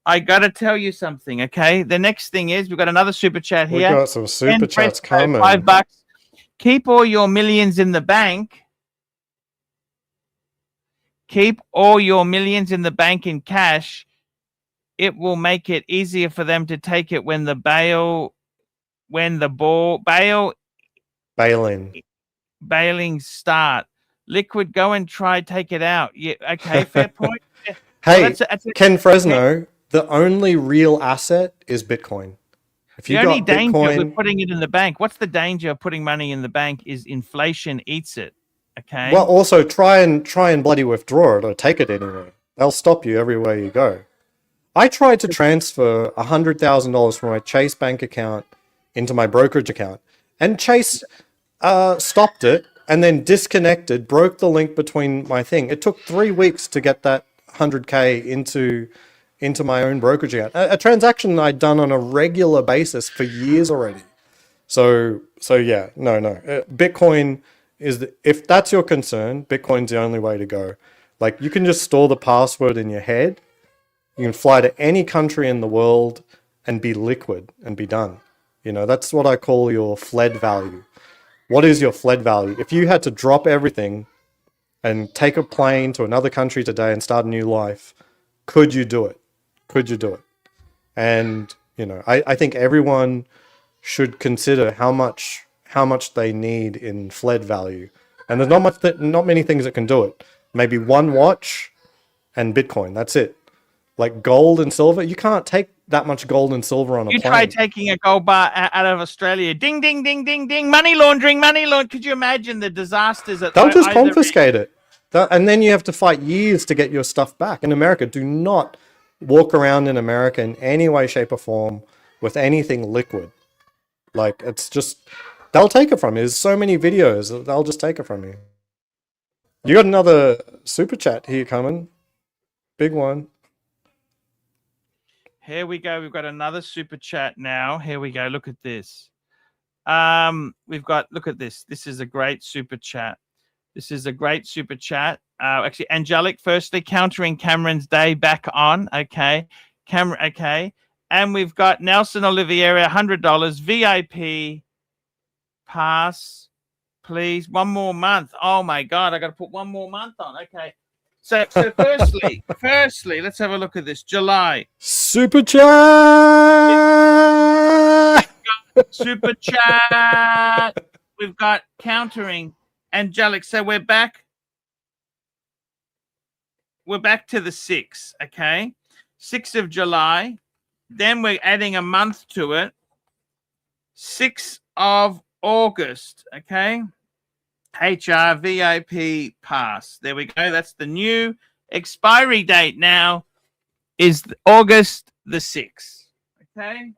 I got to tell you something, okay? The next thing is we've got another super chat here. We got some super chats coming. $5. Keep all your millions in the bank. Keep all your millions in the bank in cash. It will make it easier for them to take it when the bail in. bailings start. Liquid, go and try take it out. Yeah, okay, fair point. Yeah. Hey, Well, that's Ken Fresno, the only real asset is Bitcoin. If you the only got danger with Bitcoin, putting it in the bank. What's the danger of putting money in the bank is inflation eats it. Okay. well, also try and bloody withdraw it or take it anywhere. They'll stop you everywhere you go. I tried to transfer $100,000 from my Chase bank account into my brokerage account, and Chase stopped it and then disconnected, broke the link between my thing. It took 3 weeks to get that 100K into my own brokerage account. A transaction I'd done on a regular basis for years already. So yeah, no. Bitcoin is if that's your concern, Bitcoin's the only way to go. Like, you can just store the password in your head. You can fly to any country in the world and be liquid and be done. You know, that's what I call your fled value. What is your fled value? If you had to drop everything and take a plane to another country today and start a new life, could you do it? Could you do it? And, you know, I think everyone should consider how much they need in fled value. And there's not many things that can do it. Maybe one watch and Bitcoin. That's it. Like gold and silver, you can't take that much gold and silver on a plane. You try taking a gold bar out of Australia. Ding, ding, ding, ding, ding. Money laundering. Could you imagine the disasters? They'll just confiscate it. And then you have to fight years to get your stuff back. In America, do not walk around in America in any way, shape, or form with anything liquid. Like, it's just, they'll take it from you. There's so many videos, they'll just take it from you. You got another super chat here coming. Big one. Here we go. We've got another super chat now. Here we go. Look at this. Look at this. This is a great super chat. Actually, Angelic, firstly, countering Cameron's day back on. Okay. Okay. And we've got Nelson Oliviera, $100 VIP pass, please. 1 more month. Oh my God. I got to put 1 more month on. Okay. So firstly, let's have a look at this. July. Super chat! Super chat. We've got countering Angelic. So we're back. We're back to the 6th, okay? 6th of July. Then we're adding a month to it. 6th of August, okay? HR VIP pass. There we go. That's the new expiry date now is August the 6th. Okay?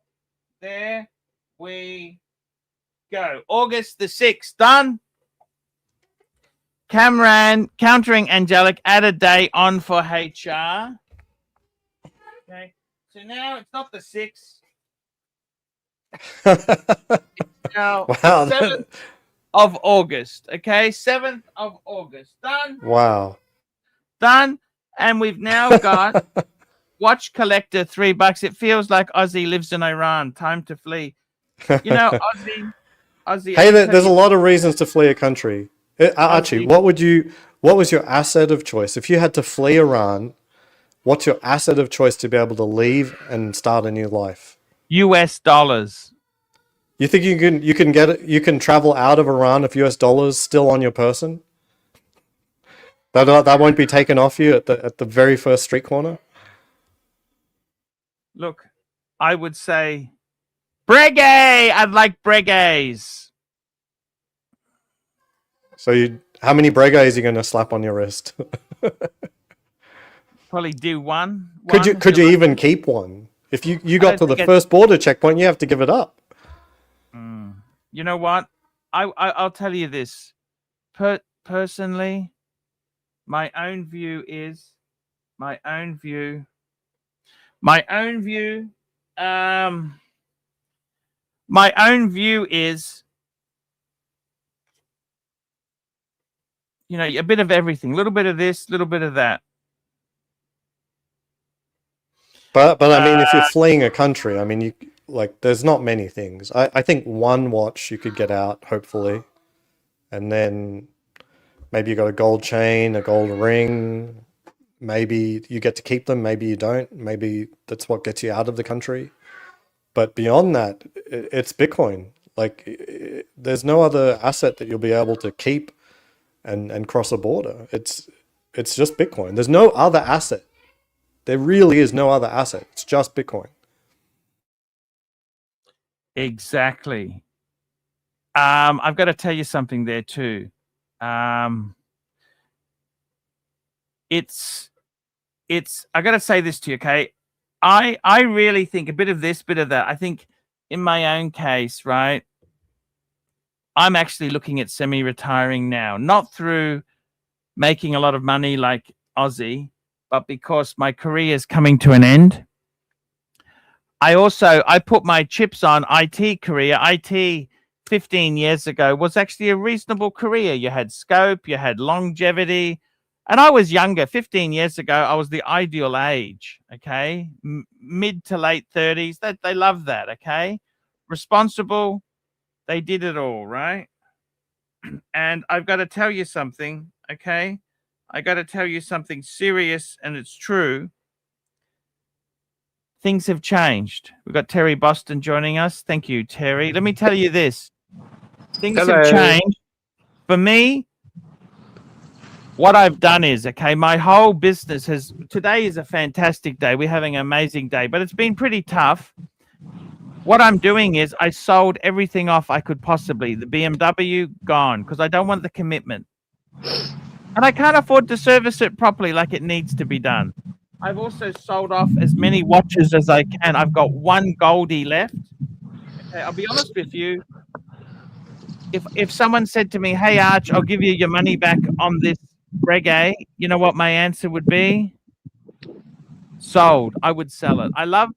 There we go. August the 6th. Done. Cameron, countering Angelic, add a day on for HR. Okay. So now it's not the 6th. Now, wow. 7th of August. Okay. 7th of August. Done. Wow. Done. And we've now got watch collector $3. It feels like Aussie lives in Iran. Time to flee. You know, Aussie. Hey, there's a lot of reasons to flee a country. Archie, what was your asset of choice? If you had to flee Iran, what's your asset of choice to be able to leave and start a new life? US dollars. You think you can travel out of Iran if US dollars still on your person? That won't be taken off you at the very first street corner? Look, I would say Breguet. I'd like Breguets. So how many Breguets are you going to slap on your wrist? Probably do one. Could you even keep one? If you got to the first border checkpoint, you have to give it up. You know what? I'll tell you this. Personally, my own view is, you know, a bit of everything, a little bit of this, a little bit of that. But I mean, if you're fleeing a country, I mean, there's not many things. I think one watch you could get out, hopefully. And then maybe you got a gold chain, a gold ring. Maybe you get to keep them, maybe you don't. Maybe that's what gets you out of the country. But beyond that, it's Bitcoin. Like, there's no other asset that you'll be able to keep and cross a border. It's just Bitcoin. There's no other asset. There really is no other asset. It's just Bitcoin. Exactly. I've got to tell you something there too. It's I got to say this to you, okay? I really think a bit of this, bit of that. I think in my own case, right, I'm actually looking at semi-retiring now, not through making a lot of money like Aussie, but because my career is coming to an end. I put my chips on IT career. IT 15 years ago was actually a reasonable career. You had scope, you had longevity. And I was younger. 15 years ago, I was the ideal age, okay? Mid to late 30s. They love that, okay? Responsible. They did it all, right? And I've got to tell you something, okay? I got to tell you something serious, and it's true. Things have changed. We've got Terry Boston joining us. Thank you, Terry. Let me tell you this. Things have changed. For me, what I've done is, okay, my whole business has, today is a fantastic day. We're having an amazing day, but it's been pretty tough. What I'm doing is I sold everything off I could possibly. The BMW, gone, because I don't want the commitment. And I can't afford to service it properly like it needs to be done. I've also sold off as many watches as I can. I've got one Goldie left. Okay, I'll be honest with you. If someone said to me, hey, Arch, I'll give you your money back on this reggae, you know what my answer would be? Sold. I would sell it. I love,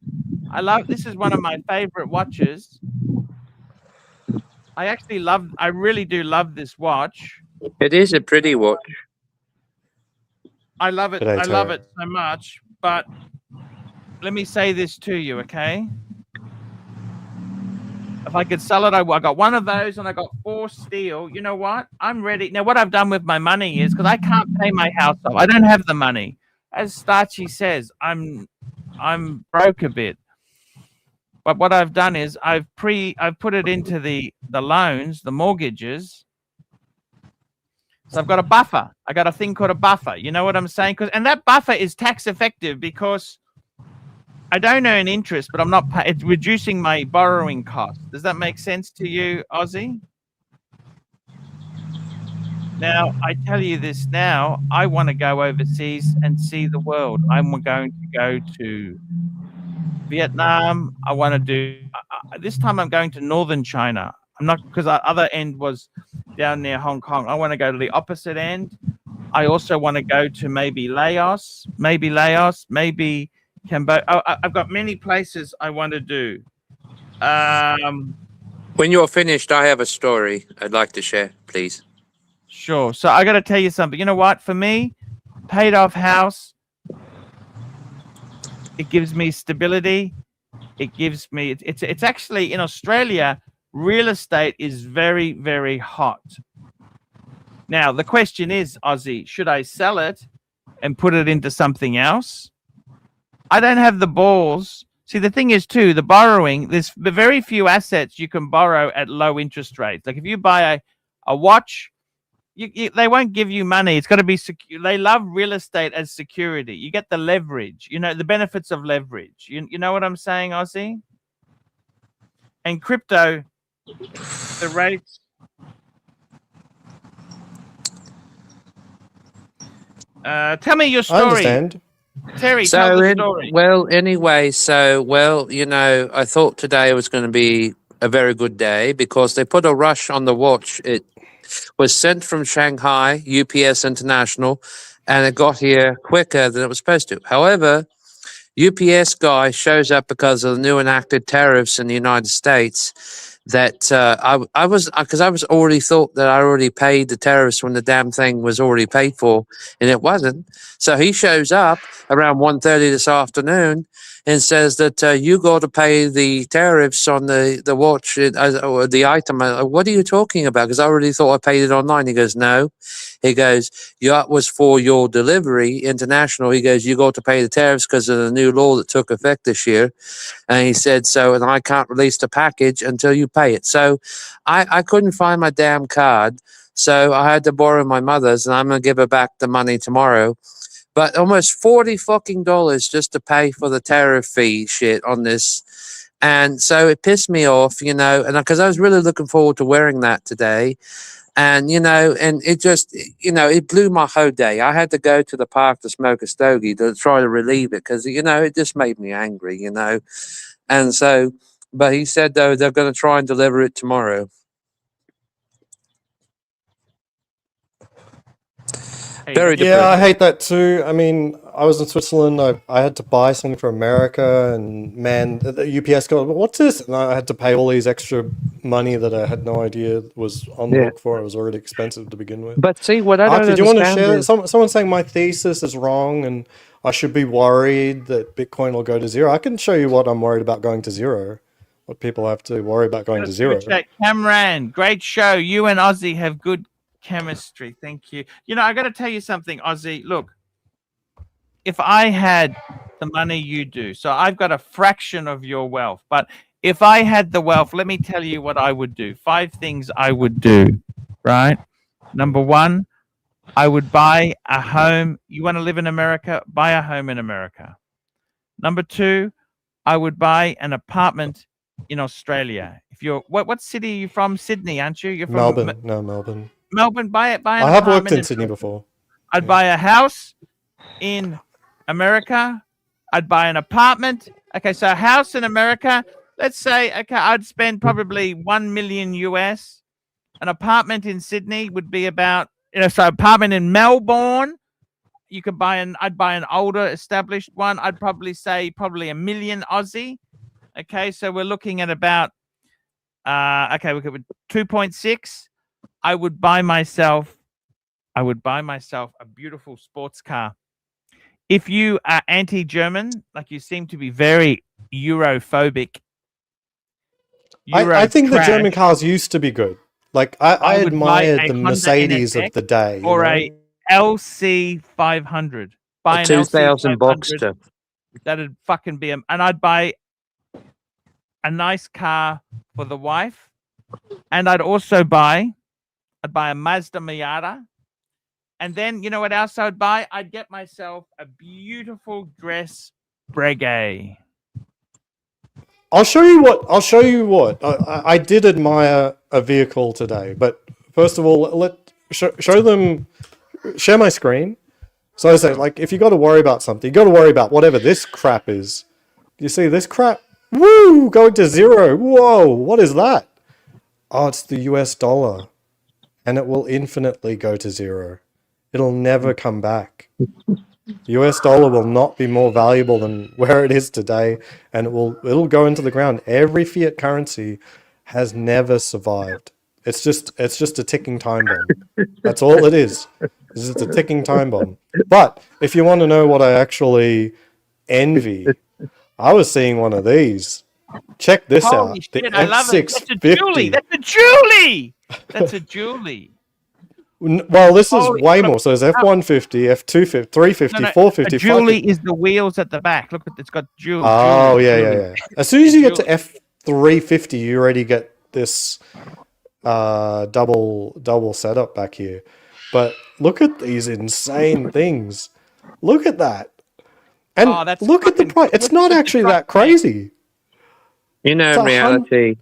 this is one of my favorite watches. I really do love this watch. It is a pretty watch. I love it. I love it so much. But let me say this to you, okay? If I could sell it, I got one of those and I got 4 steel. You know what? I'm ready. Now, what I've done with my money is, because I can't pay my house off. I don't have the money. As Starchy says, I'm broke a bit. But what I've done is I've put it into the loans, the mortgages. So I've got a buffer. I got a thing called a buffer. You know what I'm saying? And that buffer is tax effective because I don't earn interest, but I'm not. It's reducing my borrowing cost. Does that make sense to you, Aussie? Now, I tell you this now. I want to go overseas and see the world. I'm going to go to Vietnam. I want to do. This time I'm going to northern China. I'm not, because the other end was down near Hong Kong. I want to go to the opposite end. I also want to go to maybe Laos, maybe Cambodia. I've got many places I want to do. When you're finished, I have a story I'd like to share, please. Sure. So I got to tell you something. You know what? For me, paid off house, it gives me stability. It gives me, it's actually in Australia, real estate is very, very hot. Now, the question is, Aussie, should I sell it and put it into something else? I don't have the balls. See, the thing is, too, the borrowing, there's very few assets you can borrow at low interest rates. Like if you buy a watch, they won't give you money. It's got to be secure. They love real estate as security. You get the leverage, you know, the benefits of leverage. You know what I'm saying, Aussie? And crypto, the rates. Tell me your story. I understand. Terry, tell the story. You know, I thought today was going to be a very good day because they put a rush on the watch. It was sent from Shanghai, UPS International, and it got here quicker than it was supposed to. However, UPS guy shows up because of the new enacted tariffs in the United States. That I was already thought that I already paid the tariffs when the damn thing was already paid for, and it wasn't. So he shows up around 1:30 this afternoon and says that you got to pay the tariffs on the watch or the item. What are you talking about? Because I already thought I paid it online. He goes, no, He goes, yacht was for your delivery international. He goes, you got to pay the tariffs because of the new law that took effect this year. And he said, so, and I can't release the package until you pay it. So I couldn't find my damn card. So I had to borrow my mother's, and I'm going to give her back the money tomorrow. But almost $40 fucking just to pay for the tariff fee shit on this. And so it pissed me off, you know, and because I was really looking forward to wearing that today. And, you know, and it just, you know, it blew my whole day. I had to go to the park to smoke a stogie to try to relieve it because, you know, it just made me angry, you know. And so, but he said, though, they're going to try and deliver it tomorrow. Very Yeah, I hate that too. I mean, I was in Switzerland. I had to buy something for America, and man, the UPS got, what's this? And I had to pay all these extra money that I had no idea was on the hook for. It was already expensive to begin with. But see, what I don't Archie, do you want to share? is... Someone's saying my thesis is wrong, and I should be worried that Bitcoin will go to zero. I can show you what I'm worried about going to zero. What people have to worry about going to zero. Cameron, great show. You and Ozzy have good chemistry. Thank you. You know, I got to tell you something, Ozzy. Look, if I had the money you do, so I've got a fraction of your wealth, but if I had the wealth, let me tell you what I would do. 5 things I would do, right? Number 1, I would buy a home. You want to live in America? Buy a home in America. Number 2, I would buy an apartment in Australia. If you're, what city are you from? Sydney, aren't you? You're from Melbourne. No, Melbourne. Melbourne, buy it. I have worked in Sydney before. I'd buy a house in America. I'd buy an apartment. Okay, so a house in America. Let's say, okay, I'd spend probably $1 million US. An apartment in Sydney would be about, you know, so apartment in Melbourne. You could buy I'd buy an older established one. I'd probably say $1 million Aussie. Okay, so we're looking at about, okay, we could 2.6. I would buy myself a beautiful sports car. If you are anti-German, like you seem to be very Europhobic. I think the German cars used to be good. Like I admired the Mercedes of the day. Or a LC 500. Buy a an 2000 Boxster. That'd fucking be and I'd buy a nice car for the wife, and I'd also buy a Mazda Miata. And then, you know what else I'd buy? I'd get myself a beautiful dress Breguet. I'll show you what. I did admire a vehicle today, but first of all, show them, share my screen. So I say, like, if you got to worry about something, you got to worry about whatever this crap is. You see this crap? Woo! Going to zero. Whoa! What is that? Oh, it's the US dollar. And it will infinitely go to zero. It'll never come back. The US dollar will not be more valuable than where it is today, and it'll go into the ground. Every fiat currency has never survived. It's just a ticking time bomb. That's all it is. It's just a ticking time bomb. But if you want to know what I actually envy, I was seeing one of these. Check this out. The F650. That's a Julie. That's a Julie. Well, this is way more. So there's F150, F250, 350, 450. A Julie is the wheels at the back. Look, it's got Julie. Oh, yeah. As soon as you get to F350, you already get this double setup back here. But look at these insane things. Look at that. And look at the price. It's not actually that crazy. You know, in reality,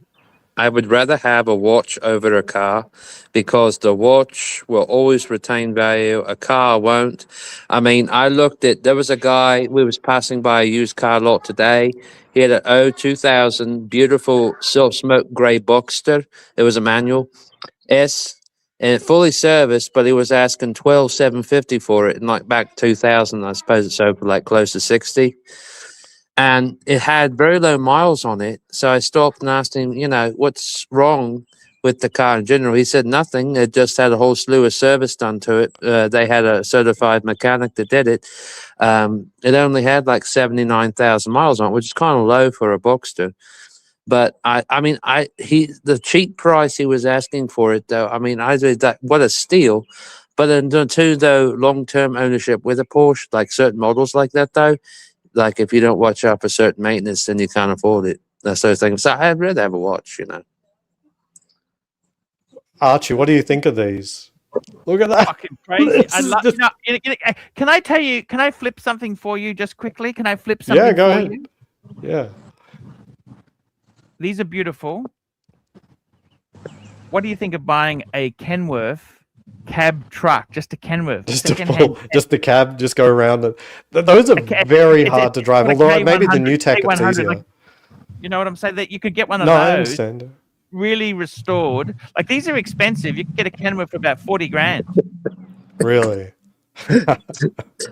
I would rather have a watch over a car because the watch will always retain value. A car won't. I mean, there was a guy, we was passing by a used car lot today. He had an 2000 beautiful self-smoke grey Boxster. It was a manual S and fully serviced, but he was asking $12,750 for it. And like back 2000, I suppose it's over like close to 60. And it had very low miles on it. So I stopped and asked him, you know, what's wrong with the car in general? He said nothing. It just had a whole slew of service done to it. They had a certified mechanic that did it. It only had like 79,000 miles on it, which is kind of low for a Boxster. But the cheap price he was asking for it, though, I mean, I did that. What a steal. But then too, though, long-term ownership with a Porsche, like certain models like that, though, like if you don't watch out for certain maintenance, then you can't afford it. That sort of thing. So I'd rather have a watch, you know. Archie, what do you think of these? Look at that. Fucking crazy. This I is love. just- Can I tell you? Can I flip something for you just quickly? Can I flip something Yeah, go for ahead. you? Yeah. These are beautiful. What do you think of buying a Kenworth cab truck? Just a Kenworth. Just secondhand. just the cab, just go around it. Those are Okay, very it's hard to drive. a Although maybe the K100, new tech it's K100, easier. like, you know what I'm saying? That you could get one of No, I those understand. really restored. Like these are expensive. You can get a Kenworth for about 40 grand. Really.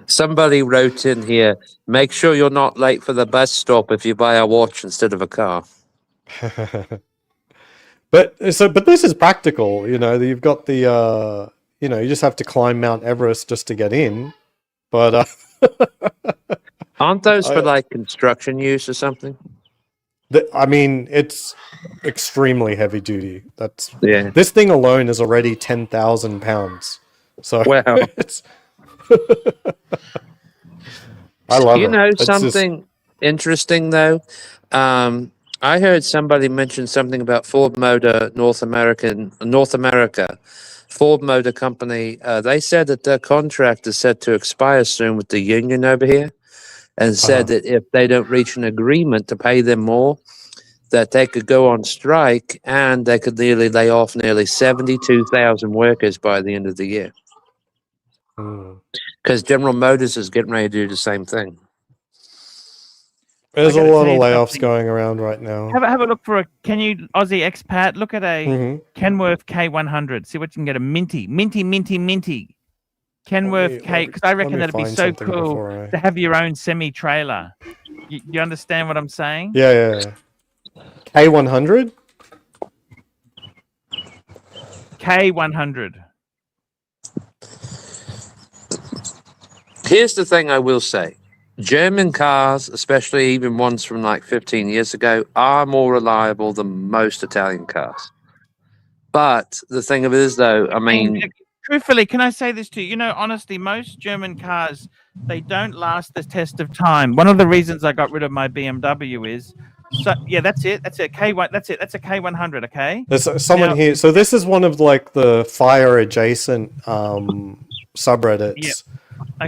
Somebody wrote in here, make sure you're not late for the bus stop if you buy a watch instead of a car. But this is practical, you know. You've got the you know, you just have to climb Mount Everest just to get in. But Aren't those for like construction use or something? I mean, it's extremely heavy duty. That's Yeah. this thing alone is already 10,000 pounds. So Wow. it's I love You it. know It's just- something interesting though? I heard somebody mention something about Ford Motor North America. Ford Motor Company, they said that their contract is set to expire soon with the union over here, and said that if they don't reach an agreement to pay them more, that they could go on strike and they could nearly lay off nearly 72,000 workers by the end of the year. Mm. Because General Motors is getting ready to do the same thing. There's a gotta lot tell of you layoffs something. going around right now. Have a look for a. Can you Aussie expat? Look at a Mhm. Kenworth K100. See what you can get. A minty Kenworth K. Because I let reckon me that'd be find so something cool before I- to have your own semi trailer. You understand what I'm saying? Yeah. K100. K100. Here's the thing I will say. German cars, especially even ones from like 15 years ago, are more reliable than most Italian cars. But the thing of it is, though, I mean, Truthfully, can I say this to you? You know, honestly, most German cars, they don't last the test of time. One of the reasons I got rid of my BMW is, so yeah, that's it. That's a K1. That's it. That's a K100. Okay. There's someone Now- here. So this is one of like the fire adjacent subreddits. Yep.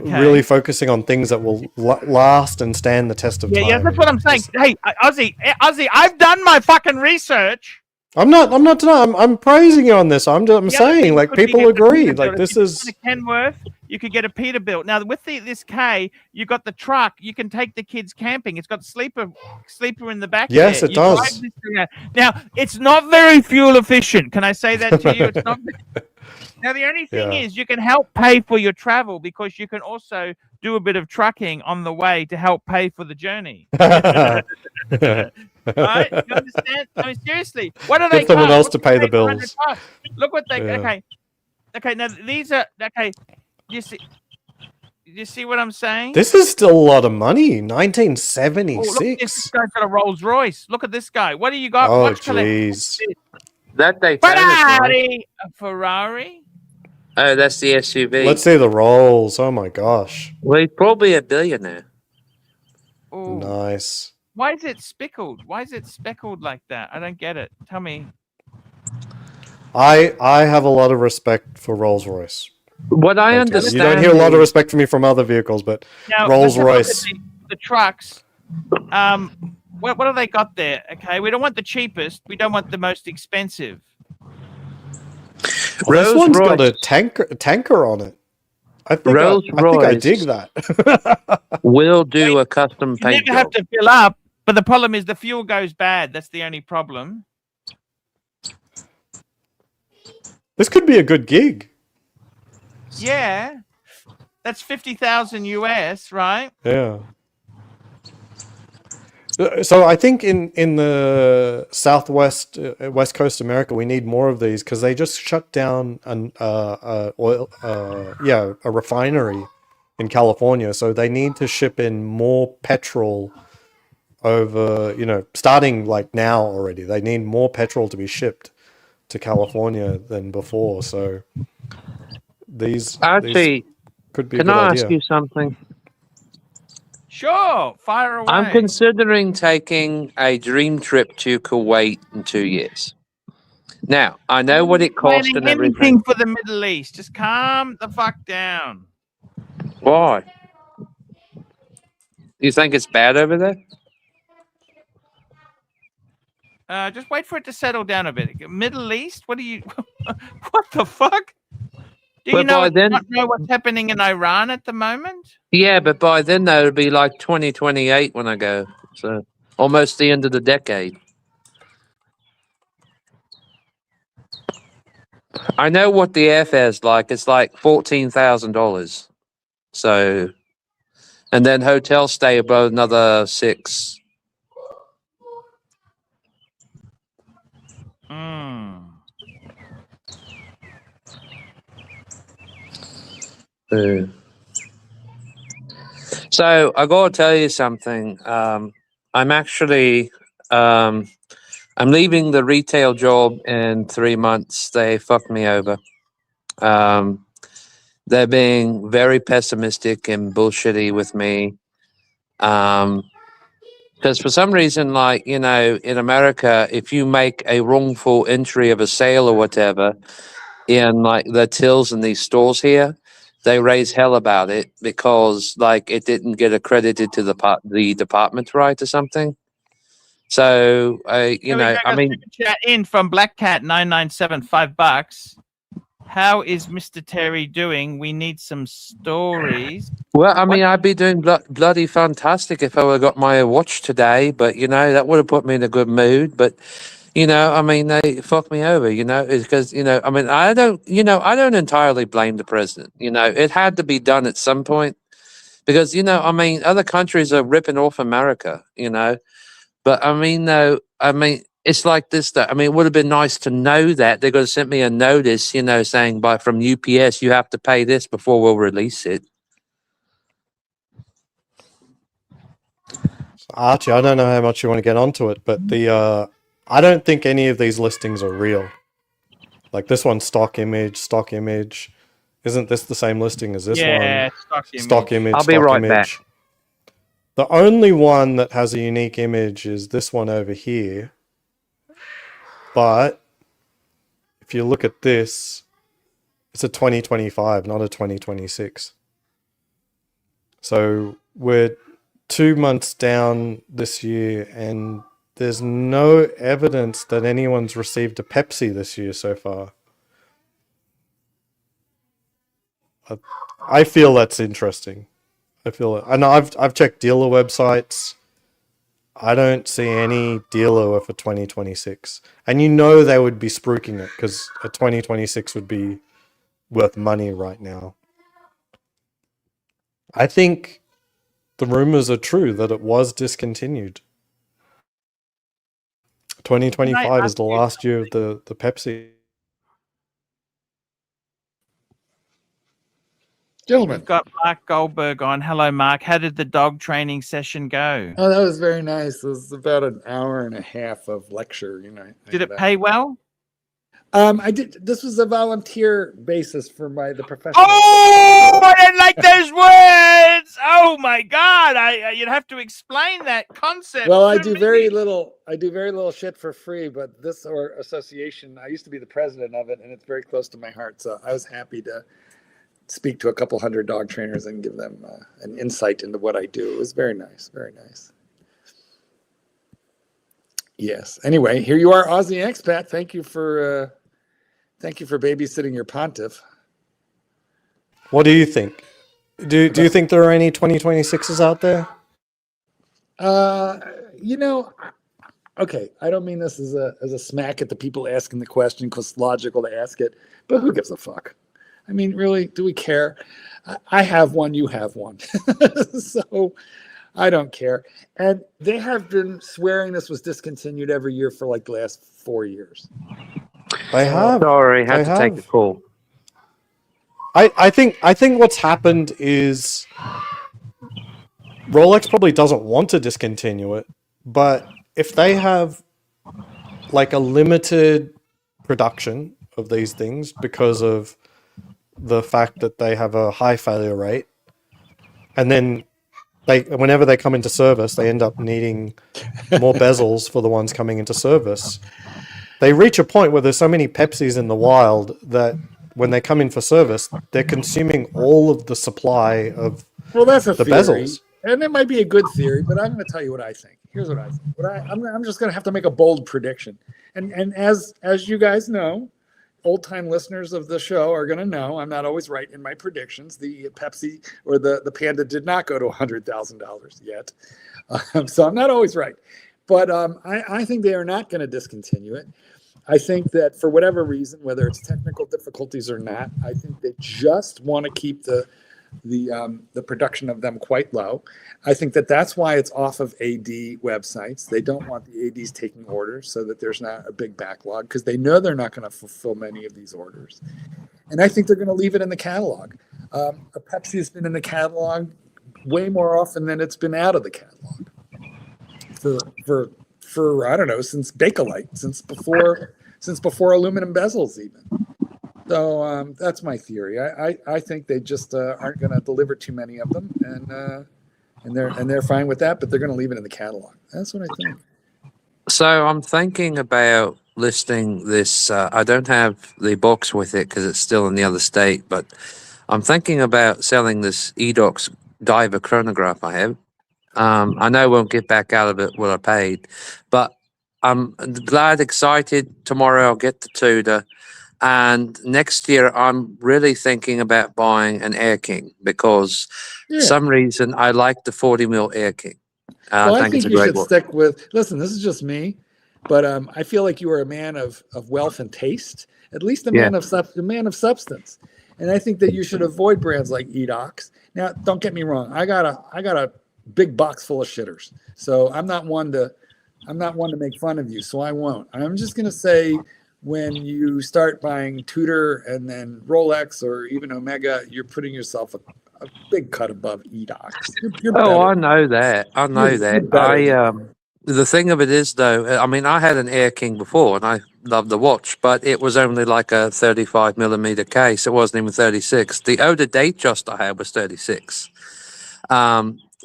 Okay. Really focusing on things that will last and stand the test of time. Yeah, that's what I'm saying. Hey, Aussie, I've done my fucking research. I'm not I'm praising you on this. I'm The other saying thing like could be people get the agree. Peterbilt. Like If this you is want a Kenworth, you could get a Peterbilt. Now with this K, you got the truck. You can take the kids camping. It's got sleeper in the back. Yes, there. it You drive does. this thing out. Now it's not very fuel efficient. Can I say that to you? It's not. Now the only thing Yeah. is you can help pay for your travel because you can also do a bit of trucking on the way to help pay for the journey. Right? You understand? I mean, seriously, what do they Get someone cost? else What's to the pay the 800 bills. cost? Look what they. Yeah. Okay. Now these are okay. You see what I'm saying? This is still a lot of money. Oh, look at this 1976. guy's got a Rolls Royce. Look at this guy. What do you got? Oh Watch collection. jeez. that they found it, right? Ferrari. A Ferrari. Oh, that's the SUV. Let's see the rolls. Oh my gosh. Well, he's probably a billionaire. Oh, Nice. why is it speckled? Why is it speckled like that? I don't get it. Tell me. I have a lot of respect for Rolls Royce. What I You understand, don't hear a lot of respect from me from other vehicles, but Now, Rolls let's have a look Royce. at the trucks. What have they got there? Okay, we don't want the cheapest. We don't want the most expensive. Well, this one's got a Rolls-Royce. tanker on it. I think I Rolls-Royce. dig that. will do a custom You paint never have job. to fill up, but the problem is the fuel goes bad. That's the only problem. This could be a good gig. Yeah, that's 50,000 US, right? Yeah. So I think in the Southwest, West Coast America, we need more of these because they just shut down a refinery in California. So they need to ship in more petrol over, starting like now already. They need more petrol to be shipped to California than before. So these Archie, could be a can good I idea. ask you something? Sure, fire away. I'm considering taking a dream trip to Kuwait in 2 years. Now, I know what it costs Planning and everything. anything for the Middle East. Just calm the fuck down. Why? You think it's bad over there? Just wait for it to settle down a bit. Middle East? What do you? What the fuck? Do you But by then- not know what's happening in Iran at the moment? Yeah, but by then though, it'll be like 2028 when I go. So almost the end of the decade. I know what the airfare's like. It's like $14,000. So, and then hotel stay about another $6,000. Mm. So I gotta tell you something. I'm actually I'm leaving the retail job in 3 months. They fucked me over. They're being very pessimistic and bullshitty with me. Because for some reason, like, you know, in America, if you make a wrongful entry of a sale or whatever in like the tills in these stores here, they raise hell about it because like it didn't get accredited to the department right or something. So you know, I mean, chat in from Black Cat 997, $5. How is Mr. Terry doing? We need some stories. well, I mean, I'd be doing bloody fantastic if I would have got my watch today, but you know, that would have put me in a good mood. But you know, I mean, they fucked me over, you know, because, you know, I mean, I don't entirely blame the president. You know, it had to be done at some point because, you know, I mean, other countries are ripping off America, you know, but I mean, though, I mean, it's like this, though. I mean, it would have been nice to know that they're going to send me a notice, you know, saying from UPS, you have to pay this before we'll release it. Archie, I don't know how much you want to get onto it, but I don't think any of these listings are real. Like this one's stock image. Isn't this the same listing as this one? Yeah, Stock image. I'll be right back. The only one that has a unique image is this one over here. But if you look at this, it's a 2025, not a 2026. So we're 2 months down this year and there's no evidence that anyone's received a Pepsi this year so far. I feel that's interesting. I feel it. I know I've checked dealer websites. I don't see any dealer with a 2026. And you know they would be spruiking it because a 2026 would be worth money right now. I think the rumors are true that it was discontinued. 2025 is the last year of the Pepsi. Gentlemen. We've got Mark Goldberg on. Hello, Mark. How did the dog training session go? Oh, that was very nice. It was about an hour and a half of lecture. You know. Did it pay well? I did. This was a volunteer basis for the professional. Oh, I didn't like those words. Oh my God! You'd have to explain that concept. Well, I do very little. I do very little shit for free, but this association, I used to be the president of it, and it's very close to my heart. So I was happy to speak to a couple hundred dog trainers and give them an insight into what I do. It was very nice, very nice. Yes. Anyway, here you are, Aussie expat. Thank you for babysitting your pontiff. What do you think? Do you think there are any 2026s out there? You know, okay, I don't mean this as a smack at the people asking the question because it's logical to ask it, but who gives a fuck? I mean, really, do we care? I have one, you have one. So I don't care. And they have been swearing this was discontinued every year for like the last 4 years. They have. Sorry, had to take the call. I think what's happened is Rolex probably doesn't want to discontinue it, but if they have like a limited production of these things because of the fact that they have a high failure rate, and then whenever they come into service, they end up needing more bezels for the ones coming into service. They reach a point where there's so many Pepsis in the wild that when they come in for service, they're consuming all of the supply of that's a the theory, bezels. and it might be a good theory, but I'm going to tell you what I think. Here's what I think. I'm just going to have to make a bold prediction, and as you guys know, old-time listeners of the show are going to know I'm not always right in my predictions. The Pepsi or the Panda did not go to $100,000 yet, so I'm not always right. But I think they are not going to discontinue it. I think that for whatever reason, whether it's technical difficulties or not, I think they just want to keep the production of them quite low. I think that's why it's off of AD websites. They don't want the ADs taking orders so that there's not a big backlog, because they know they're not going to fulfill many of these orders. And I think they're going to leave it in the catalog. A Pepsi has been in the catalog way more often than it's been out of the catalog for I don't know, since Bakelite, since before aluminum bezels even. So that's my theory. I think they just aren't going to deliver too many of them, and they're fine with that, but they're going to leave it in the catalog. That's what I think. So I'm thinking about listing this. I don't have the box with it because it's still in the other state, but I'm thinking about selling this Edox diver chronograph I have. I know I won't get back out of it what I paid, but I'm glad, excited. Tomorrow I'll get the Tudor. And next year, I'm really thinking about buying an Air King because for some reason I like the 40mm Air King. I think you should stick with. Listen, this is just me, but I feel like you are a man of wealth and taste, at least a man of substance. And I think that you should avoid brands like Edox. Now, don't get me wrong. I got a big box full of shitters, so I'm not one to make fun of you. So I won't. I'm just gonna say, when you start buying Tudor and then Rolex or even Omega, you're putting yourself a big cut above Edox. I know that. I know that. The thing of it is, though, I mean, I had an Air King before, and I loved the watch, but it was only like a 35mm case. It wasn't even 36. The older Datejust I had was 36.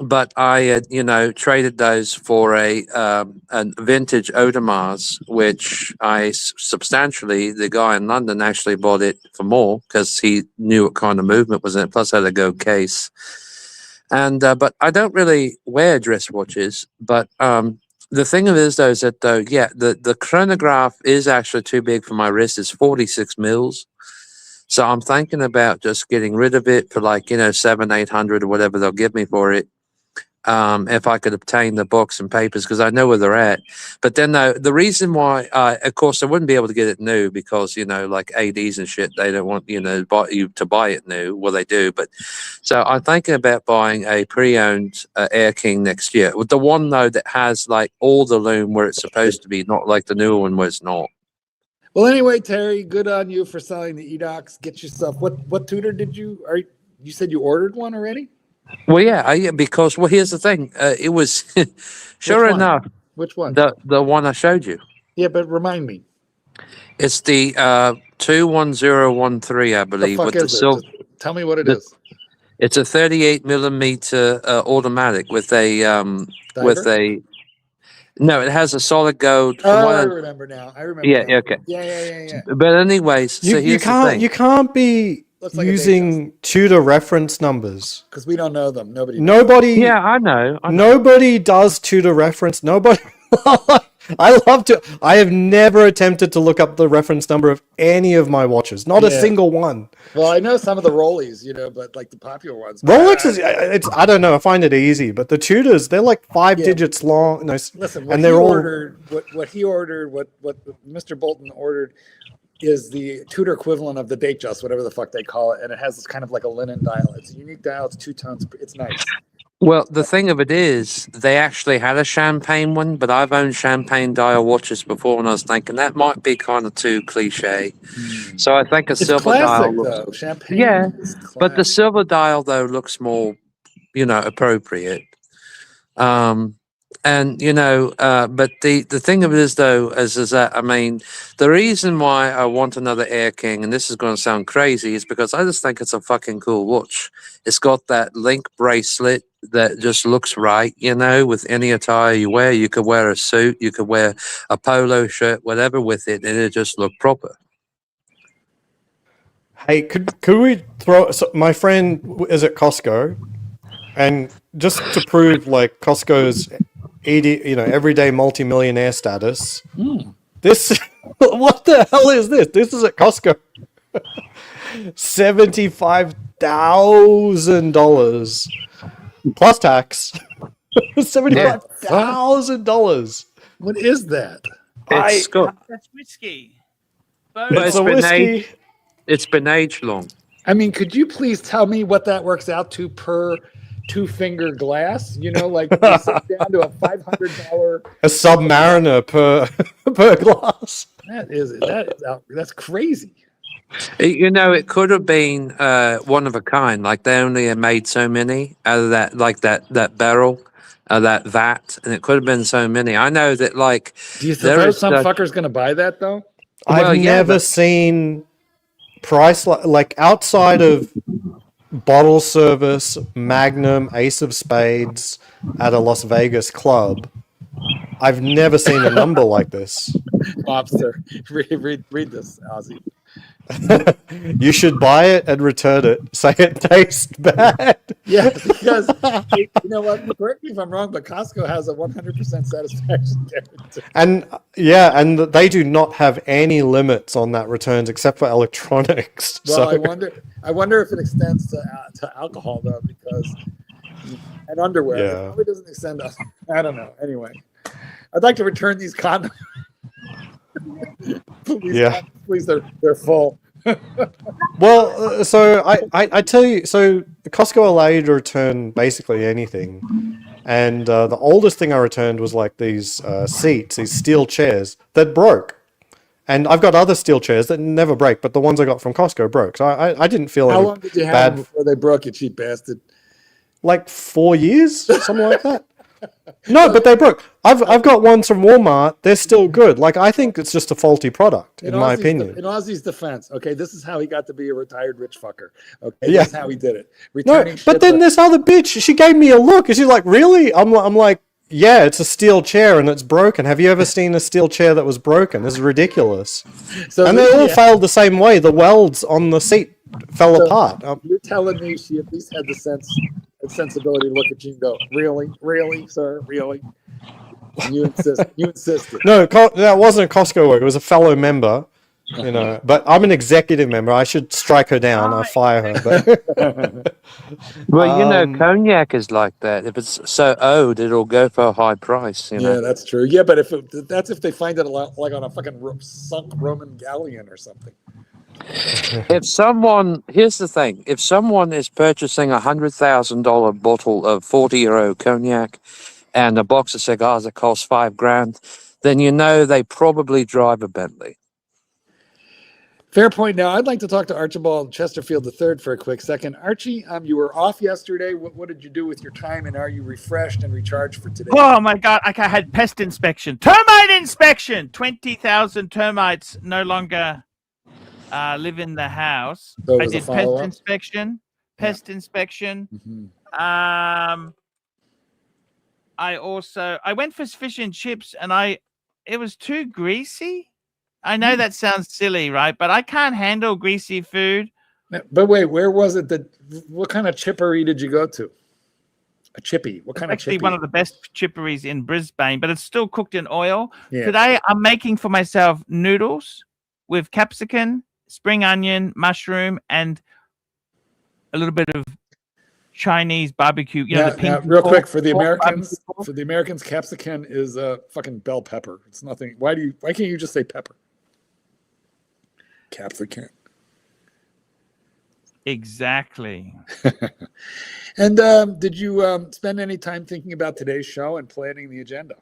But I had, traded those for a vintage Audemars, which the guy in London actually bought it for more because he knew what kind of movement was in it. Plus, I had a gold case. And but I don't really wear dress watches. But the thing of it is, though, is that the chronograph is actually too big for my wrist. It's 46 mils. So I'm thinking about just getting rid of it for like, $700-800 or whatever they'll give me for it. If I could obtain the books and papers, because I know where they're at. But then the reason why, of course, I wouldn't be able to get it new because, like ADs and shit, they don't want, you to buy it new. Well, they do. But so I'm thinking about buying a pre-owned Air King next year. With the one, though, that has like all the lume where it's supposed to be, not like the newer one where it's not. Well, anyway, Terry, good on you for selling the Edox. Get yourself, what Tudor you said you ordered one already? Well, yeah, because here's the thing. It was sure enough. Which one? The one I showed you. Yeah, but remind me. It's the 21013, I believe. The fuck is it? Just tell me what it is. It's a 38mm automatic with a No, it has a solid gold. I remember now. Yeah, now. Okay. Yeah. But anyways, so here's the thing. You can't be using Tudor reference numbers because we don't know them. Nobody. Yeah, I know. Nobody does Tudor reference. Nobody. I have never attempted to look up the reference number of any of my watches. Not a single one. Well, I know some of the Rollies, but like the popular ones. Rolex is. I don't know. I find it easy, but the Tudors, they're like 5 digits long. Listen, what he ordered, what Mr. Bolton ordered, is the Tudor equivalent of the Datejust, whatever the fuck they call it, and it has this kind of like a linen dial. It's a unique dial. It's 2 tones. It's nice. Well, the thing of it is, they actually had a champagne one, but I've owned champagne dial watches before, and I was thinking that might be kind of too cliche. So I think a silver dial looks, champagne. But the silver dial though looks more, appropriate. And but the thing of it is though is that I mean the reason why I want another Air King, and this is going to sound crazy, is because I just think it's a fucking cool watch. It's got that link bracelet that just looks right, with any attire you wear. You could wear a suit, you could wear a polo shirt, whatever with it, and it just look proper. Hey, could we throw? So my friend is at Costco, and just to prove like Costco's everyday multimillionaire status. This, what the hell is this? This is at Costco. $75,000 plus tax. $75,000. What is that? It's got, That's whiskey. but It's a whiskey. it's been aged long. I mean, could you please tell me what that works out to per 2-finger glass? Like down to a $500. A Submariner per glass. That's crazy. It could have been one of a kind. Like they only made so many out of that, like that barrel, that vat, and it could have been so many. I know that, like, Do you suppose some fucker's going to buy that though? I've never seen price like outside of bottle service, Magnum, Ace of Spades at a Las Vegas club. I've never seen a number like this. Lobster, read this, Ozzy. You should buy it and return it. Say it tastes bad. Yeah, because you know what? Correct me if I'm wrong, but Costco has a 100% satisfaction guarantee. And they do not have any limits on that returns except for electronics. Well, So I wonder if it extends to alcohol though, because and underwear. Yeah. It probably doesn't extend to. I don't know. Anyway, I'd like to return these condoms. Please, they're full. well, so I tell you, so Costco allow you to return basically anything, and the oldest thing I returned was like these seats, these steel chairs that broke. And I've got other steel chairs that never break, but the ones I got from Costco broke. So I didn't feel How any long did you have bad. them before they broke, you cheap bastard? Like 4 years, something like that. No, but they broke. I've got ones from Walmart. They're still good. Like, I think it's just a faulty product, in my opinion. In Ozzy's defense, okay, this is how he got to be a retired rich fucker. Okay, Yeah. this is how he did it. No, Returning but shit then that- this other bitch, she gave me a look, and she's like, "Really?" I'm like, "Yeah, it's a steel chair and it's broken. Have you ever seen a steel chair that was broken? This is ridiculous." So And they all failed the same way. The welds on the seat fell So- apart. You're telling me she at least had the sensibility to look at you and go, really, sir, really? And you insisted. No, that wasn't a Costco work. It was a fellow member. But I'm an executive member. I should strike her down. I fire her. But Well, cognac is like that. If it's so old, it'll go for a high price. Yeah, that's true. Yeah, but that's if they find it like on a fucking sunk Roman galleon or something. Here's the thing: if someone is purchasing $100,000 bottle of 40-year-old cognac and a box of cigars that costs $5,000, then they probably drive a Bentley. Fair point. Now, I'd like to talk to Archibald Chesterfield III for a quick second. Archie, you were off yesterday. What did you do with your time, and are you refreshed and recharged for today? Oh my God! I had pest inspection, termite inspection. 20,000 termites no longer live in the house. So it I was a did follow-up? pest inspection. Mhm. I went for fish and chips, and it was too greasy. I know that sounds silly, right? But I can't handle greasy food. But wait, where was it what kind of chippery did you go to? A chippy. What kind of Actually, chippy? one of the best chipperies in Brisbane, but it's still cooked in oil. Yeah. Today, I'm making for myself noodles with capsicum, spring onion, mushroom, and a little bit of Chinese barbecue. The pink real quick, for the pork Americans, barbecue. capsicum is a fucking bell pepper. It's nothing. Why can't you just say pepper? Capsicum. Exactly. And did you spend any time thinking about today's show and planning the agenda?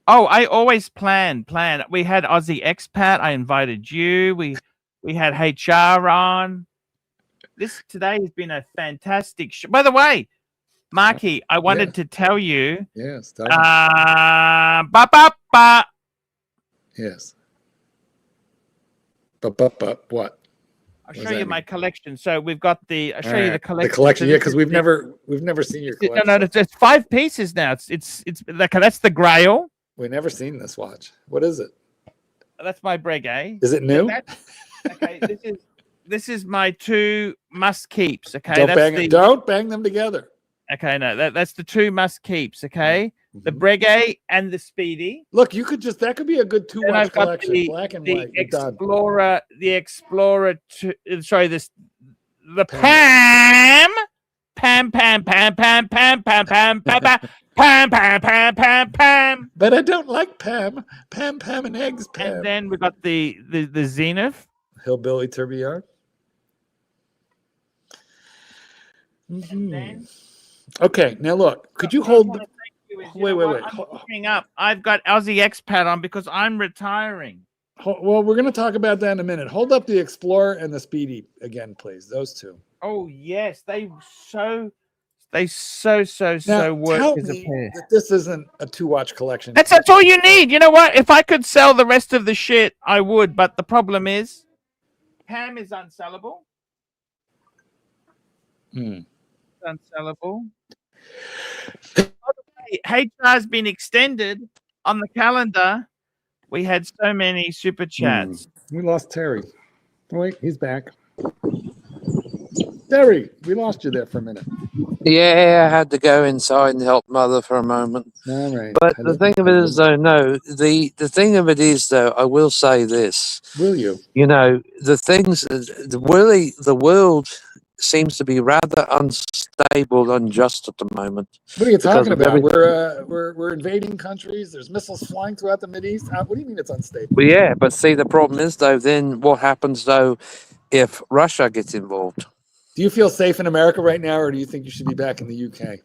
Oh, I always plan. We had Aussie Expat. I invited you. We had HR on. Today has been a fantastic show. By the way, Marky, I wanted to tell you. Yes. Ba, ba, ba. Yes. But what? I'll show you my collection. So we've got the. I'll show you the collection. The collection, So yeah, because we've never seen your collection. No, it's 5 pieces now. It's like that's the Grail. We've never seen this watch. What is it? That's my Breguet. Is it new? Okay, this is my 2 must keeps. Okay, Don't bang them together. Okay, no, that's the 2 must keeps. Okay, the Breguet and the Speedy. Look, that could be a good 2-watch collection, black and white. The Explorer. The Pam. Pam, pam, pam, pam, pam, pam, pam, pam, pam, pam, pam, pam, pam, pam. But I don't like Pam. Pam, pam, and eggs, Pam. And then we got the Zenith. Hillbilly Tourbillard. Okay, now look. Could you hold? Wait. I'm looking up. I've got Aussie expat on because I'm retiring. Well, we're going to talk about that in a minute. Hold up the Explorer and the Speedy again, please. Those 2. Oh yes, they so work tell as a me pair. that this isn't a 2-watch collection. That's all you need. You know what? If I could sell the rest of the shit, I would. But the problem is, Pam is unsellable. It's unsellable. HR's been extended on the calendar. We had so many super chats. We lost Terry. Wait, he's back. Terry, we lost you there for a minute. Yeah, I had to go inside and help mother for a moment. All right. But the thing of it is, though, the thing of it is, though, I will say this. Will you? You know, the world seems to be rather unstable, unjust at the moment. What are you talking about? We're invading countries. There's missiles flying throughout the Mideast. What do you mean it's unstable? Well, yeah, but see, the problem is, though, then what happens, though, if Russia gets involved? Do you feel safe in America right now, or do you think you should be back in the UK?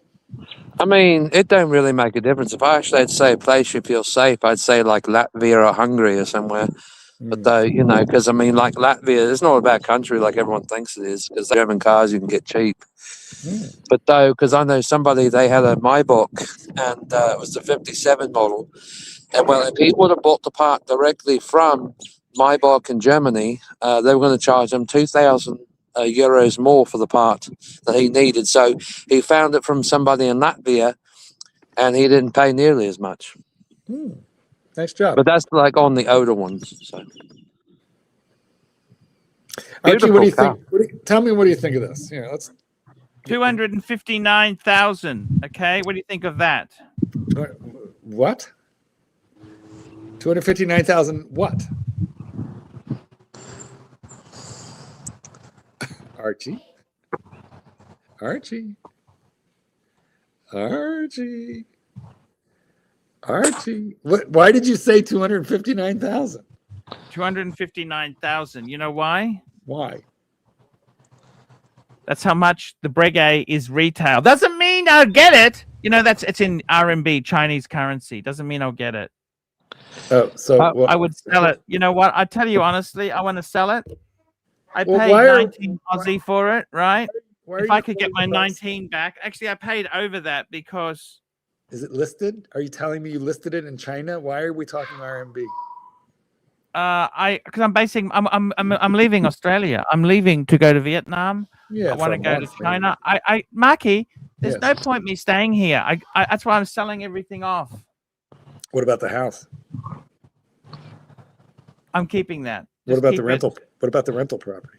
I mean, it don't really make a difference. If I actually had to say a place you feel safe, I'd say like Latvia or Hungary or somewhere. But though, you know, because I mean, like Latvia, it's not a bad country like everyone thinks it is, because German cars you can get cheap. But though, because I know somebody, they had a Maybach, and it was the 57 model. And well, if he would have bought the part directly from Maybach in Germany, they were going to charge him 2,000 euros more for the part that he needed. So he found it from somebody in Latvia, and he didn't pay nearly as much. Nice job. But that's like on the older ones. So. Archie, what do you think? Tell me, what do you think of this? Yeah, let's. 259,000. Okay, what do you think of that? What? 259,000. What? Archie. Archie. Archie. Archie. What? Why did you say 259,000? 259,000. You know why? Why? That's how much the Breguet is retail. Doesn't mean I'll get it. You know, it's in RMB, Chinese currency. Doesn't mean I'll get it. Oh, so I would sell it. You know what? I tell you honestly, I want to sell it. I paid 19 Aussie for it, right? If I could get my 19 back. Actually, I paid over that because. Is it listed? Are you telling me you listed it in China? Why are we talking RMB? Because I'm leaving Australia. I'm leaving to go to Vietnam. Yeah, I want to go to China. Marky, there's no point me staying here. That's why I'm selling everything off. What about the house? I'm keeping that. What about the rental? What about the rental property?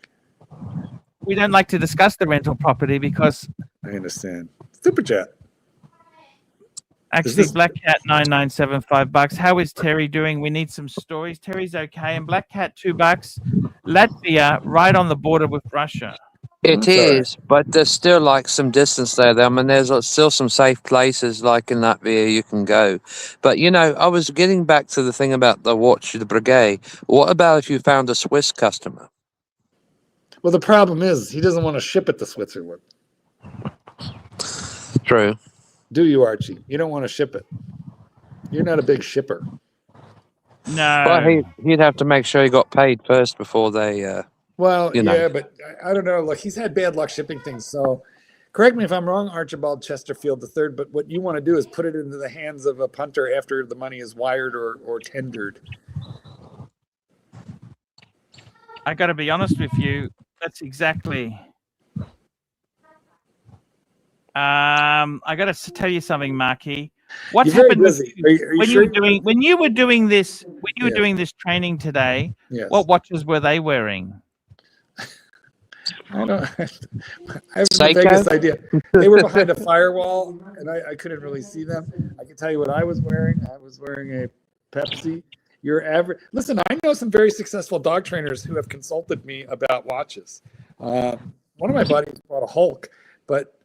We don't like to discuss the rental property because. I understand. Super chat. Actually, Black Cat 9975 bucks. How is Terry doing? We need some stories. Terry's okay, and Black Cat $2. Latvia, right on the border with Russia. It is, but there's still like some distance there. I mean, there's still some safe places like in Latvia you can go. But you know, I was getting back to the thing about the watch, the Breguet. What about if you found a Swiss customer? Well, the problem is he doesn't want to ship it to Switzerland. True. Do you, Archie? You don't want to ship it. You're not a big shipper. No. Well, he'd have to make sure he got paid first before they. Well, you know. yeah, but I don't know. Look, he's had bad luck shipping things. So Correct me if I'm wrong, Archibald Chesterfield III, but what you want to do is put it into the hands of a punter after the money is wired or tendered. I got to be honest with you. That's exactly. I got to tell you something, Marky. What's happened Are you when sure you were doing this training today? Yes. What watches were they wearing? I don't. I have the vaguest idea. They were behind a firewall, and I couldn't really see them. I can tell you what I was wearing. I was wearing a Pepsi. Your average. Listen, I know some very successful dog trainers who have consulted me about watches. One of my buddies bought a Hulk, but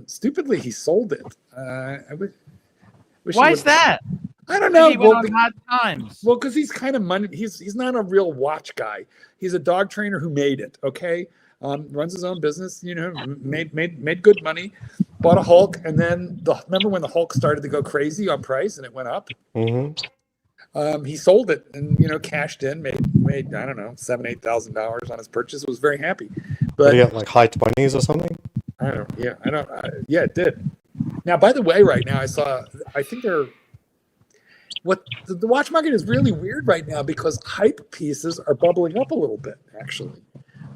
stupidly he sold it. Why is that? I don't know. He went on hard times. Well, because he's kind of money. He's not a real watch guy. He's a dog trainer who made it. Okay. Runs his own business, made good money, bought a Hulk, and then remember when the Hulk started to go crazy on price and it went up? Mm-hmm. He sold it and cashed in, made I don't know $7,000-8,000 on his purchase. Was very happy, but he got like high 20s or something. Yeah, it did. Now, by the way, right now I think they're. What the watch market is really weird right now because hype pieces are bubbling up a little bit, actually.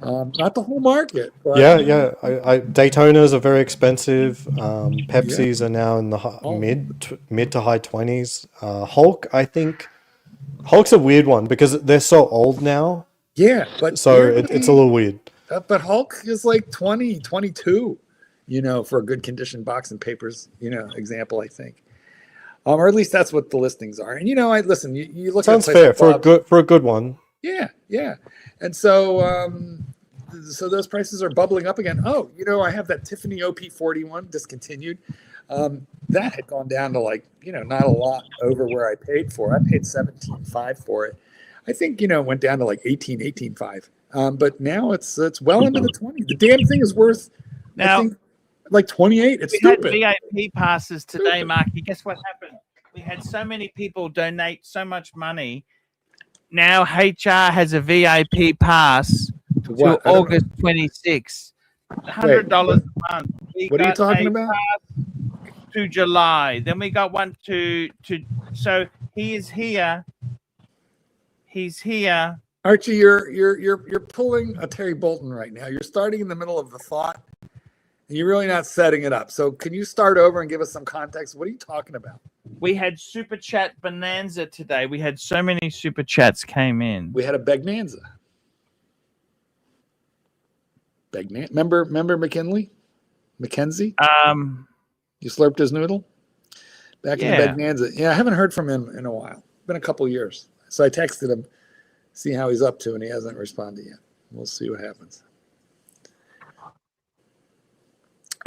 Not the whole market. But Yeah. Daytonas are very expensive. Pepsis are now in the mid to high 20s. Hulk, I think. Hulk's a weird one because they're so old now. Yeah, but so it's a little weird. But Hulk is like 20, 22, for a good condition box and papers, example, I think. Or at least that's what the listings are. And listen, you look Sounds at fair for a good one. Yeah. And so so those prices are bubbling up again. Oh, I have that Tiffany OP41 discontinued. That had gone down to not a lot over where I paid for. I paid $17,500 for it. I think, it went down to like $18,500. But now it's well into the 20s. The damn thing is worth now, I think, like 28. It's we stupid. had VIP passes today, Marky. Guess what happened? We had so many people donate so much money. Now HR has a VIP pass to August 26th. $100 a month. What are you talking about? To July. Then we got one to so he is here. He's here. Archie, you're pulling a Terry Bolton right now. You're starting in the middle of the thought, and you're really not setting it up. So can you start over and give us some context? What are you talking about? We had Super Chat Bonanza today. We had so many Super Chats came in. We had a Begnanza. Remember McKinley? Mackenzie? You slurped his noodle? Back in the Begnanza. Yeah, I haven't heard from him in a while. Been a couple years. So I texted him, see how he's up to, and he hasn't responded yet. We'll see what happens.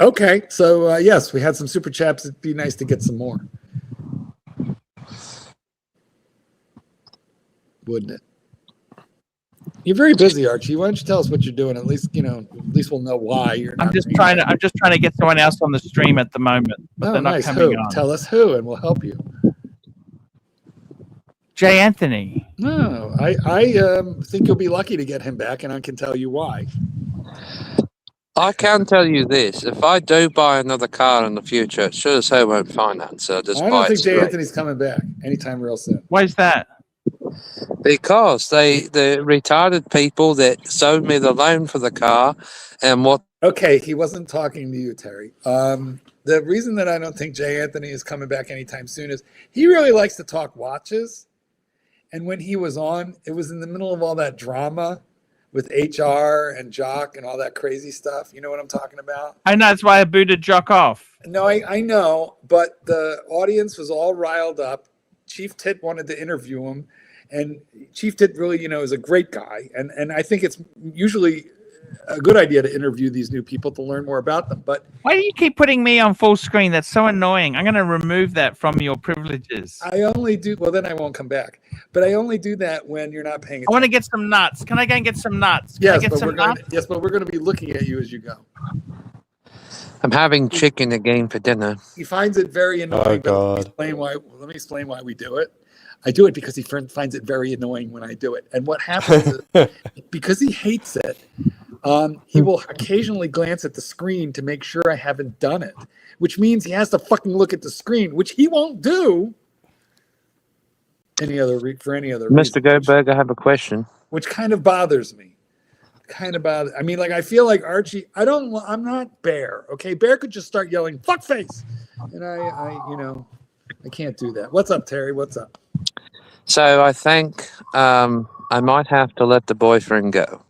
Okay, so yes, we had some super chats. It'd be nice to get some more. Wouldn't it? You're very busy, Archie. Why don't you tell us what you're doing? At least we'll know why you're not. I'm just trying to get someone else on the stream at the moment. But they're not coming on. Tell us who, and we'll help you. Jay Anthony. No, I think you'll be lucky to get him back, and I can tell you why. I can tell you this: if I do buy another car in the future, it sure as hell won't finance. So just I don't think Jay Anthony's coming back anytime real soon. Why is that? Because the retarded people that sold me the loan for the car and what. Okay, he wasn't talking to you, Terry. The reason that I don't think Jay Anthony is coming back anytime soon is he really likes to talk watches. And when he was on, it was in the middle of all that drama with HR and Jock and all that crazy stuff. You know what I'm talking about? I know. That's why I booted Jock off. No, I know. But the audience was all riled up. Chief Tit wanted to interview him. And Chief Tit really, is a great guy. And I think it's usually a good idea to interview these new people to learn more about them. But why do you keep putting me on full screen? That's so annoying. I'm going to remove that from your privileges. I only do. Well, then I won't come back. But I only do that when you're not paying attention. I want to get some nuts. Can I go and get some nuts? Yes, but we're going to be looking at you as you go. I'm having chicken again for dinner. He finds it very annoying. Oh, God. Let me explain why we do it. I do it because he finds it very annoying when I do it. And what happens is, because he hates it, He will occasionally glance at the screen to make sure I haven't done it, which means he has to fucking look at the screen, which he won't do for any other reason. Mr. Goldberg, I have a question. Which kind of bothers me. I mean, like, I feel like Archie, I'm not Bear, okay? Bear could just start yelling, fuck face. And I can't do that. What's up, Terry? What's up? So I think I might have to let the boyfriend go.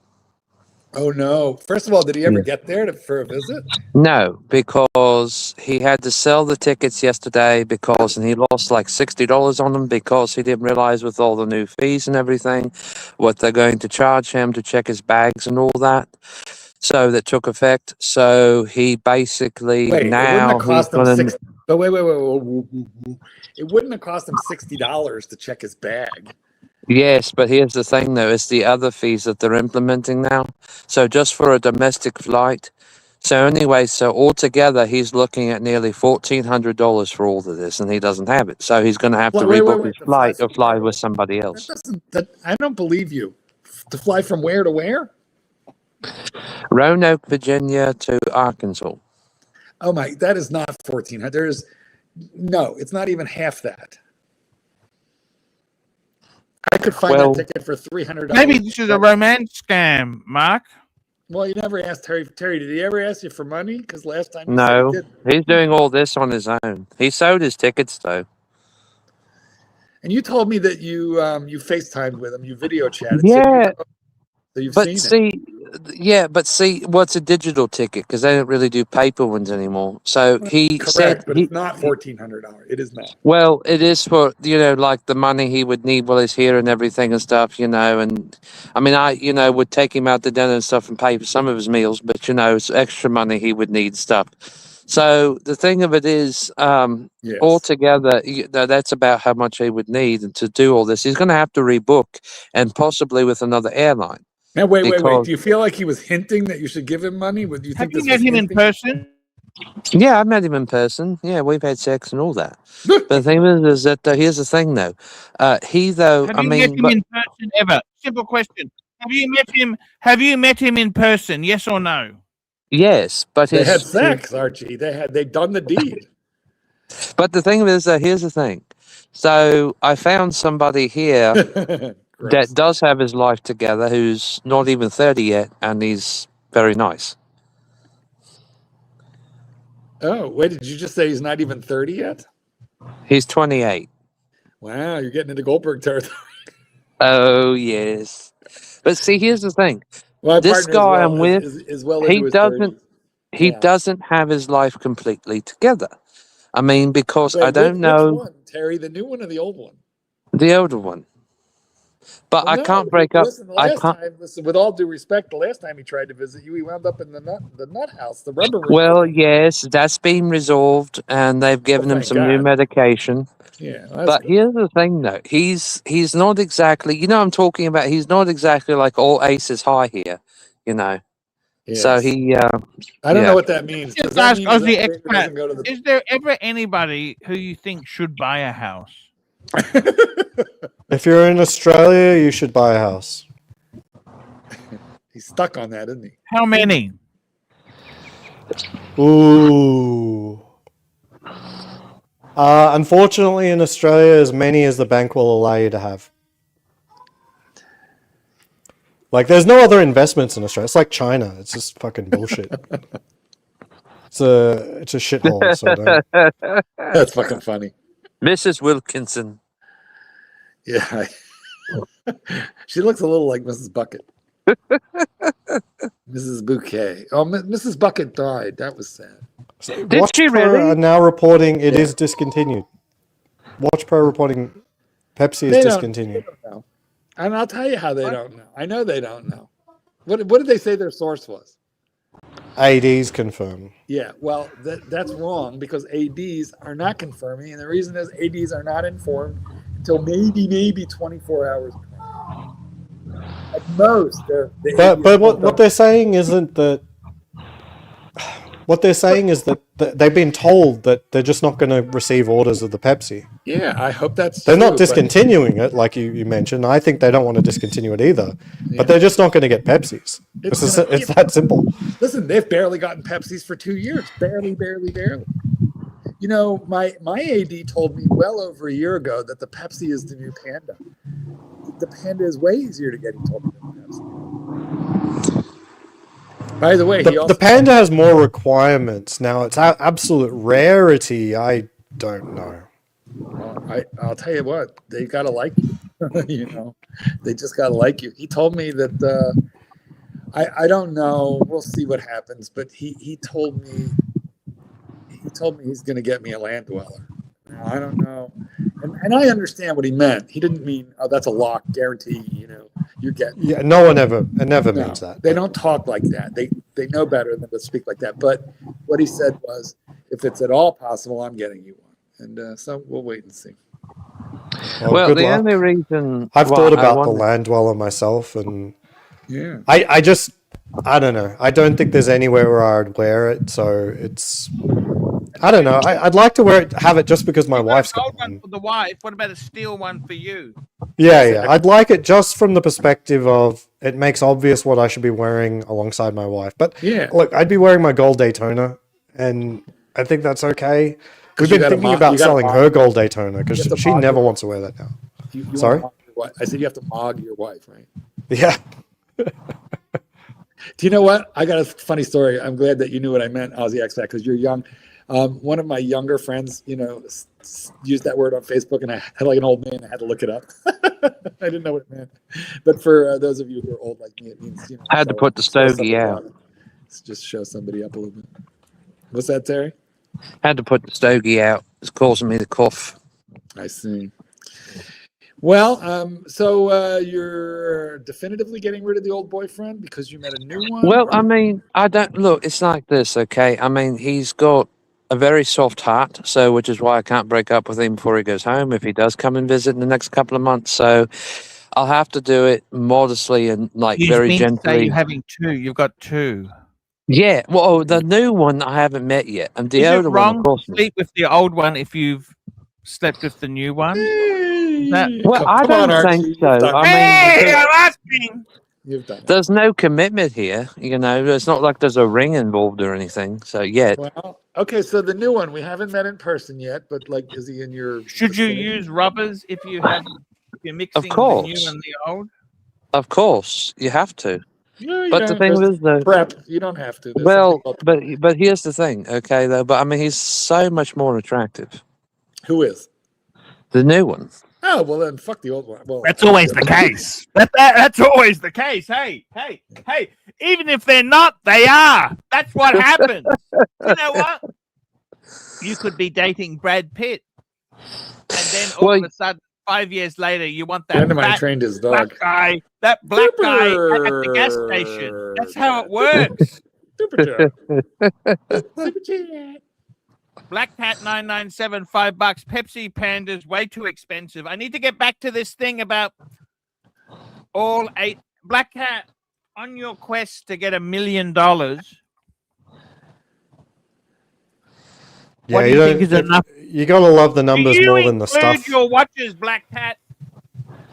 Oh, no. First of all, did he ever get there for a visit? No, because he had to sell the tickets yesterday and he lost like $60 on them because he didn't realize with all the new fees and everything what they're going to charge him to check his bags and all that. So that took effect. So he basically wait, now it wouldn't have cost him But wait. It wouldn't have cost him $60 to check his bag. Yes, but here's the thing, though. It's the other fees that they're implementing now. So just for a domestic flight. So anyway, so altogether, he's looking at nearly $1,400 for all of this, and he doesn't have it. So he's going to have to rebook his flight or fly with somebody else. I don't believe you. To fly from where to where? Roanoke, Virginia to Arkansas. Oh my, that is not 1,400. No, it's not even half that. I could find that ticket for $300. Maybe this is a romance scam, Mark. Well, you never asked Terry. Terry, did he ever ask you for money? Because last time no, he's doing all this on his own. He sold his tickets though. And you told me that you FaceTimed with him, you video chatted. Yeah. So you've seen it. But see, what's a digital ticket? Because they don't really do paper ones anymore. So he said, but it's not $1,400. It is not. Well, it is for like the money he would need while he's here and everything and stuff. And I mean, I would take him out to dinner and stuff and pay for some of his meals, but it's extra money he would need stuff. So the thing of it is, altogether, that's about how much he would need to do all this. He's going to have to rebook, and possibly with another airline. Now, wait. Do you feel like he was hinting that you should give him money? Would you think Have you met him in person? Yeah, I met him in person. Yeah, we've had sex and all that. But the thing is that here's the thing, though. Have you met him in person ever? Simple question. Have you met him in person? Yes or no? Yes, but they had sex, Archie. They'd done the deed. But the thing is, here's the thing. So I found somebody here that does have his life together, who's not even 30 yet, and he's very nice. Oh, wait, did you just say he's not even 30 yet? He's 28. Wow, you're getting into Goldberg territory. Oh, yes. But see, here's the thing. Well, this guy I'm with, he doesn't have his life completely together. I mean, because I don't know. Which one, Terry, the new one or the old one? The older one. But I can't break up. Listen, with all due respect, the last time he tried to visit you, he wound up in the nut house, the rubber room. Well, yes, that's been resolved, and they've given him some new medication. Yeah, but here's the thing, though. He's not exactly. I'm talking about. He's not exactly like all aces high here. Yes. So he. I don't know what that means. Just ask Aussie expat. Is there ever anybody who you think should buy a house? If you're in Australia, you should buy a house. He's stuck on that, isn't he? How many? Ooh. Unfortunately, in Australia, as many as the bank will allow you to have. Like, there's no other investments in Australia. It's like China. It's just fucking bullshit. It's a shithole. So that's fucking funny. Mrs. Wilkinson. Yeah. She looks a little like Mrs. Bucket. Mrs. Bouquet. Oh, Mrs. Bucket died. That was sad. So Watch Pro are now reporting it is discontinued. Watch Pro reporting Pepsi is discontinued. They don't know. And I'll tell you how they don't know. I know they don't know. What did they say their source was? ADs confirm. Yeah, well, that's wrong because ADs are not confirming, and the reason is ADs are not informed until maybe 24 hours. At most, but what they're saying isn't that. what they're saying is that they've been told that they're just not going to receive orders of the Pepsi. Yeah, I hope that's They're true, not but- discontinuing it, like you mentioned. I think they don't want to discontinue it either. Yeah. But they're just not going to get Pepsis. It's that simple. Listen, they've barely gotten Pepsis for 2 years. Barely. You know, my AD told me well over a year ago that the Pepsi is the new Panda. The Panda is way easier to get, he told me, than the Pepsi. By the way, The Panda has more requirements. Now, it's absolute rarity. I don't know. Well, I'll tell you what, they got to like you. You know, they just got to like you. He told me that, I don't know. We'll see what happens. But he told me he's going to get me a land dweller. Now, I don't know. And I understand what he meant. He didn't mean, oh, that's a lock guarantee, you know, you're getting. Yeah, no one ever, it never means that. They don't talk like that. They know better than to speak like that. But what he said was, if it's at all possible, I'm getting you one. And so we'll wait and see. Well, good the luck. only reason I've why thought I about the wanted- land dweller myself, and Yeah. I don't know. I don't think there's anywhere where I'd wear it, so it's. I don't know. I'd like to have it just because my wife's got Gold one for the wife. What about a steel one for you? Yeah. I'd like it just from the perspective of it makes obvious what I should be wearing alongside my wife. But Yeah. look, I'd be wearing my gold Daytona, and I think that's okay. We've you been gotta thinking you about gotta selling mod- her gold Daytona because you have to she mod never your- wants to wear that now. You Sorry? wanna mog your wife. I said you have to mog your wife, right? Yeah. Do you know what? I got a funny story. I'm glad that you knew what I meant, Aussie Expat, because you're young. One of my younger friends, you know, used that word on Facebook, and I had like an old man. I had to look it up. I didn't know what it meant. But for those of you who are old like me, it means, you know. I had to put the show stogie somebody out. up. Just show somebody up a little bit. What's that, Terry? Had to put the stogie out. It's causing me to cough. I see. Well, so you're definitively getting rid of the old boyfriend because you met a new one? Well, I mean, I don't look. It's like this, okay? I mean, he's got a very soft heart, so which is why I can't break up with him before he goes home. If he does come and visit in the next couple of months, so I'll have to do it modestly and like You very mean to say gently. you're having two. You've got two. Yeah, well, the new one I haven't met yet, and the Is it older one, wrong of to course. sleep with the old one if you've slept with the new one? That- Well, I don't think so. I mean, Hey, because I'm asking. You've done it. there's no commitment here. You know, it's not like there's a ring involved or anything. So yeah, Well, okay, so the new one, we haven't met in person yet, but like, is he in your? Should you vicinity? use rubbers if you're mixing the course. new and the old? of course you have to. No, you But the don't. thing There's is, though, prep. You don't have to. There's well, something called- but here's the thing, okay? Though, but I mean, he's so much more attractive. Who is? The new one. Oh well, then fuck the old one. Well, That's always the case. That's always the case. Hey. Even if they're not, they are. That's what happens. You know what? You could be dating Brad Pitt, and then all of a sudden, 5 years later, you want A friend that of mine fat trained his black dog. guy, that black guy at the gas station. That's how it works. Super chat. Super chat. Black Cat 997, $5. Pepsi Panda's way too expensive. I need to get back to this thing about all 8. Black Cat, on your quest to get $1 million, what do you think is enough? You gotta love the numbers Do you more than the include stuff. your watches, Black Cat,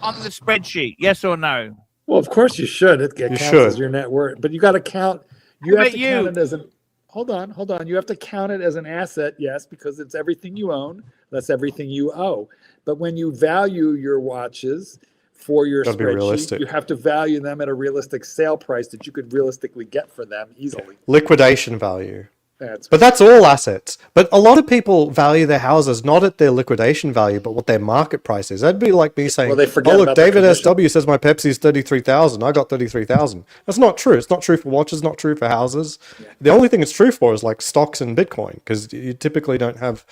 on the spreadsheet? Yes or no? Well, of course you should. It counts should. as your net worth, but you got to count. You How have to about count you? it as an. Hold on. You have to count it as an asset, yes, because it's everything you own. That's everything you owe. But when you value your watches for your Gotta be spreadsheet, realistic. you have to value them at a realistic sale price that you could realistically get for them easily. Liquidation value. That's But that's all assets. But a lot of people value their houses not at their liquidation value, but what their market price is. That'd be like me saying, Well, they forget "Oh, look, about the David commission. SW says my Pepsi's 33,000. I got 33,000." That's not true. It's not true for watches. Not true for houses. The only thing it's true for is like stocks and Bitcoin, because you typically don't have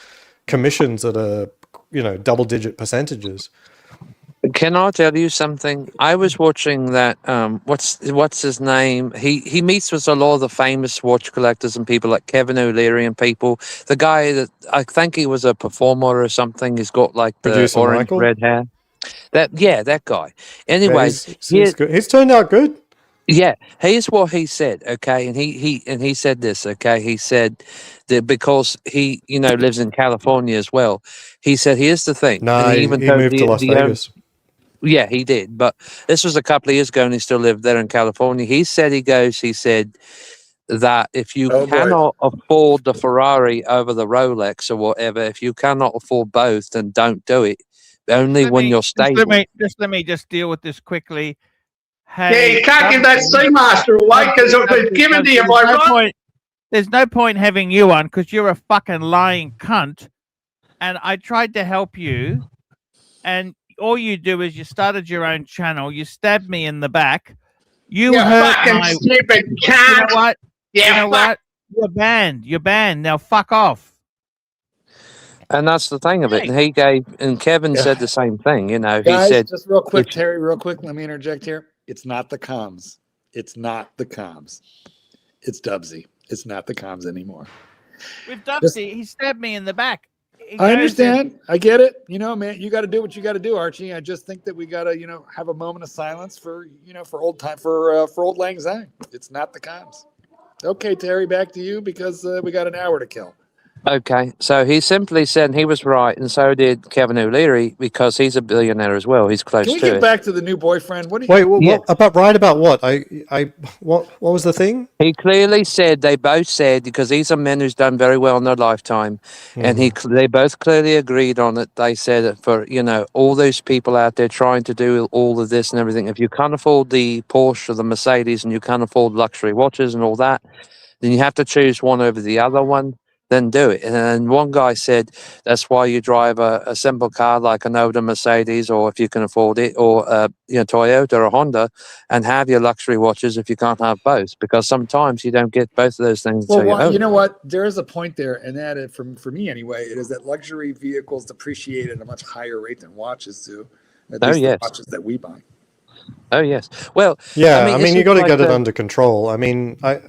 commissions that are, double-digit percentages. Can I tell you something? I was watching that. What's his name? He meets with a lot of the famous watch collectors and people like Kevin O'Leary and people. The guy that I think he was a performer or something. He's got like the Producer orange Michael? red hair. That guy. Yeah, Anyway, he's good. He's turned out good. Yeah, here's what he said, okay, and he said this, okay. He said that because he, lives in California as well. He said, "Here's the thing," and Nah, he even he told moved to Las Vegas. yeah, he did, but this was a couple of years ago, and he still lived there in California. He said he said that if you Oh, boy. cannot afford the Ferrari over the Rolex or whatever, if you cannot afford both, then don't do it. Only when you're stable. Let me deal with this quickly. Yeah, Hey, you can't give that Seamaster away because it was given to you by Ron. There's no point having you on because you're a fucking lying cunt. And I tried to help you, and all you do is you started your own channel. You stabbed me in the back. You hurt fucking my stupid cunt. You know what? Yeah, you know what? You're banned. You're banned. Now fuck off. And that's the thing of it. And Kevin said the same thing. He Guys, said, just real quick, Terry, real quick. Let me interject here. It's not the comms. It's not the comms. It's Dubsy. It's not the comms anymore. With Dubsy, he stabbed me in the back. I understand. I get it. Man, you got to do what you got to do, Archie. I just think that we got to, have a moment of silence for old Lang Syne. It's not the comms. Okay, Terry, back to you because we got an hour to kill. okay. So he simply said he was right, and so did Kevin O'Leary because he's a billionaire as well. He's close to it. Can we get back to the new boyfriend? What do you Wait, what about what? What was the thing? He clearly said, they both said, because these are men who's done very well in their lifetime, and they both clearly agreed on it. They said that for, all those people out there trying to do all of this and everything, if you can't afford the Porsche or the Mercedes and you can't afford luxury watches and all that, then you have to choose one over the other one. Then do it. And then one guy said that's why you drive a simple car like an older Mercedes, or if you can afford it, or Toyota or a Honda, and have your luxury watches if you can't have both, because sometimes you don't get both of those things. Well, you know what? There is a point there, and that for me anyway, it is that luxury vehicles depreciate at a much higher rate than watches do. At least the watches that we buy. Oh yes. Well, yeah. I mean you got to get it under control. I mean, I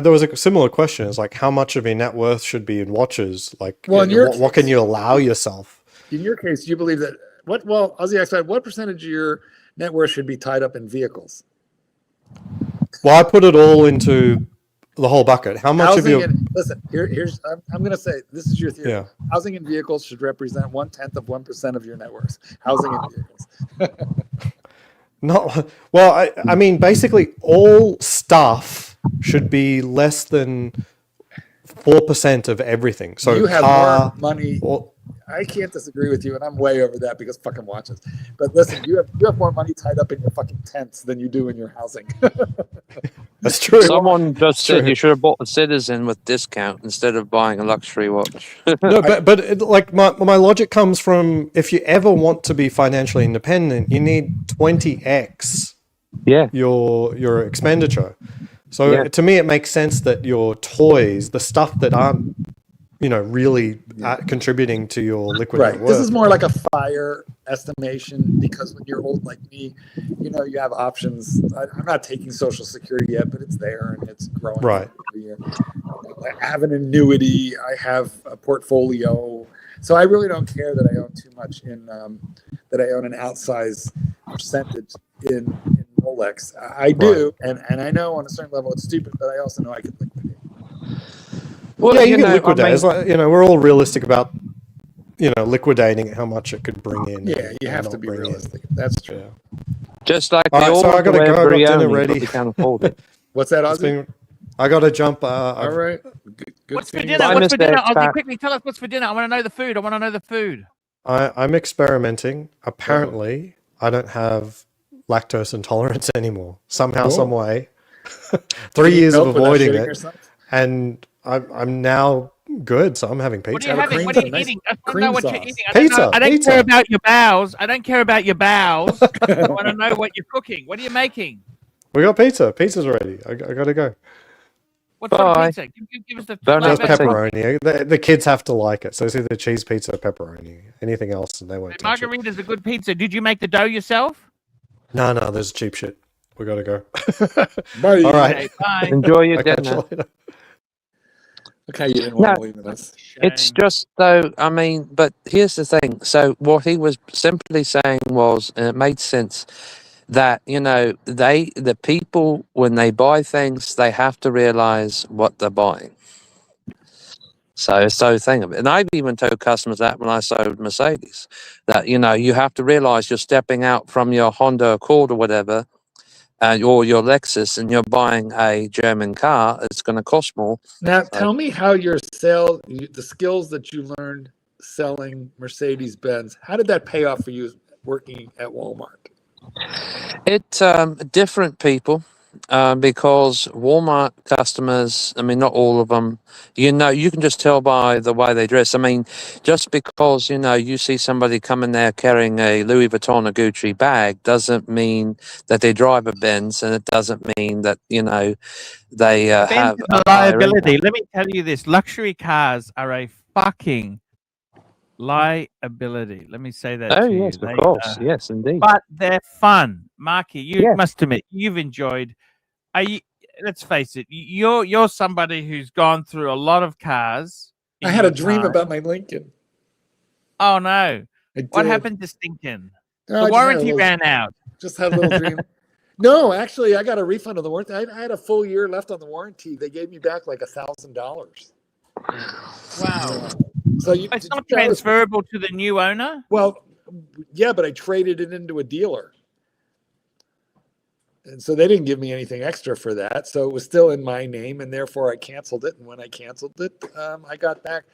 there was a similar question. It's like how much of your net worth should be in watches? Like, what can you allow yourself? In your case, you believe that what percentage of your net worth should be tied up in vehicles? Well, I put it all into the whole bucket. How much of your listen? Here's I'm going to say this is your theory. Yeah. Housing and vehicles should represent 1/10 of 1% of your net worth. Housing and vehicles. No, well, I mean, basically, all stuff should be less than 4% of everything. So you have more money. I can't disagree with you, and I'm way over that because fucking watches. But listen, you have more money tied up in your fucking tents than you do in your housing. That's true. Someone just said you should have bought a Citizen with discount instead of buying a luxury watch. No, but like my logic comes from, if you ever want to be financially independent, you need 20x your expenditure. So to me, it makes sense that your toys, the stuff that aren't really contributing to your liquid net worth. This is more like a fire estimation because when you're old like me, you have options. I'm not taking Social Security yet, but it's there and it's growing every year. I have an annuity. I have a portfolio. So I really don't care that I own too much that I own an outsized percentage in Rolex. I do, and I know on a certain level it's stupid, but I also know I can liquidate. Well, you can liquidate. It's like, we're all realistic about, liquidating how much it could bring in. Yeah, you have to be realistic. That's true. Yeah. Just like so I got to go. I got dinner ready. You can't afford it. What's that, Ozzy? I got to jump. All right. Good what's for dinner? What's for dinner? Ozzy, quickly tell us what's for dinner. I want to know the food. I'm experimenting. Apparently, I don't have lactose intolerance anymore. Somehow, some way. 3 years of avoiding it, and I'm now good. So I'm having pizza. What are you having? What are you eating? I don't know what you're eating. Pizza. I don't care about your bowels. I don't care about your bowels. I want to know what you're cooking. What are you making? We got pizza. Pizza's ready. I gotta go. What sort of pizza? Give us the pepperoni. The kids have to like it. So it's either cheese pizza or pepperoni. Anything else, and they won't. Margarita's a good pizza. Did you make the dough yourself? No, there's cheap shit. We gotta go. Bye. All right. Okay, bye. Enjoy your dinner. Okay, you didn't want to leave with us. It's just though. I mean, but here's the thing. So what he was simply saying was, and it made sense. that, you know, the people, when they buy things, they have to realize what they're buying. So think of it. And I've even told customers that when I sold Mercedes, that, you know, you have to realize you're stepping out from your Honda Accord or whatever, or your Lexus, and you're buying a German car. It's going to cost more. Now, tell me how your the skills that you learned selling Mercedes-Benz, how did that pay off for you working at Walmart? Different people, because Walmart customers, I mean, not all of them, you know, you can just tell by the way they dress. I mean, just because, you know, you see somebody coming there carrying a Louis Vuitton or Gucci bag doesn't mean that they drive a Benz, and it doesn't mean that, you know, they have a a higher liability. income. Let me tell you this: luxury cars are a fucking liability. Let me say that Oh, to yes, you. of They course. are, Yes, indeed. but they're fun. Marky, you Yes. must admit you've enjoyed. Are you? Let's face it. You're somebody who's gone through a lot of cars. I in had a your dream time. about my Lincoln. Oh no! I What did. happened to Stinkin? No, The I warranty ran out. just had a little dream. No, actually, I got a refund of the warranty. I had a full year left on the warranty. They gave me back like $1,000. Wow. So It's not that was- transferable to the new owner. well, yeah, but I traded it into a dealer. And so they didn't give me anything extra for that. So it was still in my name, and therefore I canceled it. And when I canceled it, I got back,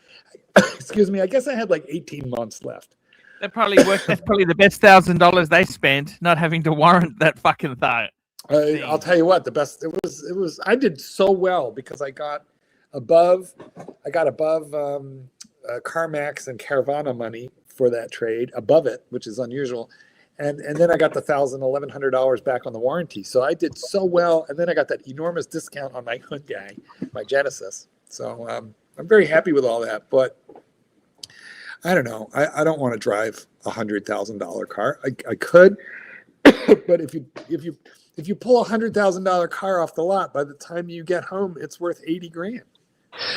excuse me, I guess I had like 18 months left. That probably worked. That's probably the best $1,000 they spent, not having to warrant that fucking thing. I'll tell you what, the best, it was, I did so well because I got above CarMax and Caravana money for that trade, above it, which is unusual. And then I got the $1,100 back on the warranty. So I did so well. And then I got that enormous discount on my Hyundai, my Genesis. So I'm very happy with all that. But I don't know. I don't want to drive $100,000 car. I could, but if you pull $100,000 car off the lot, by the time you get home, it's worth 80 grand.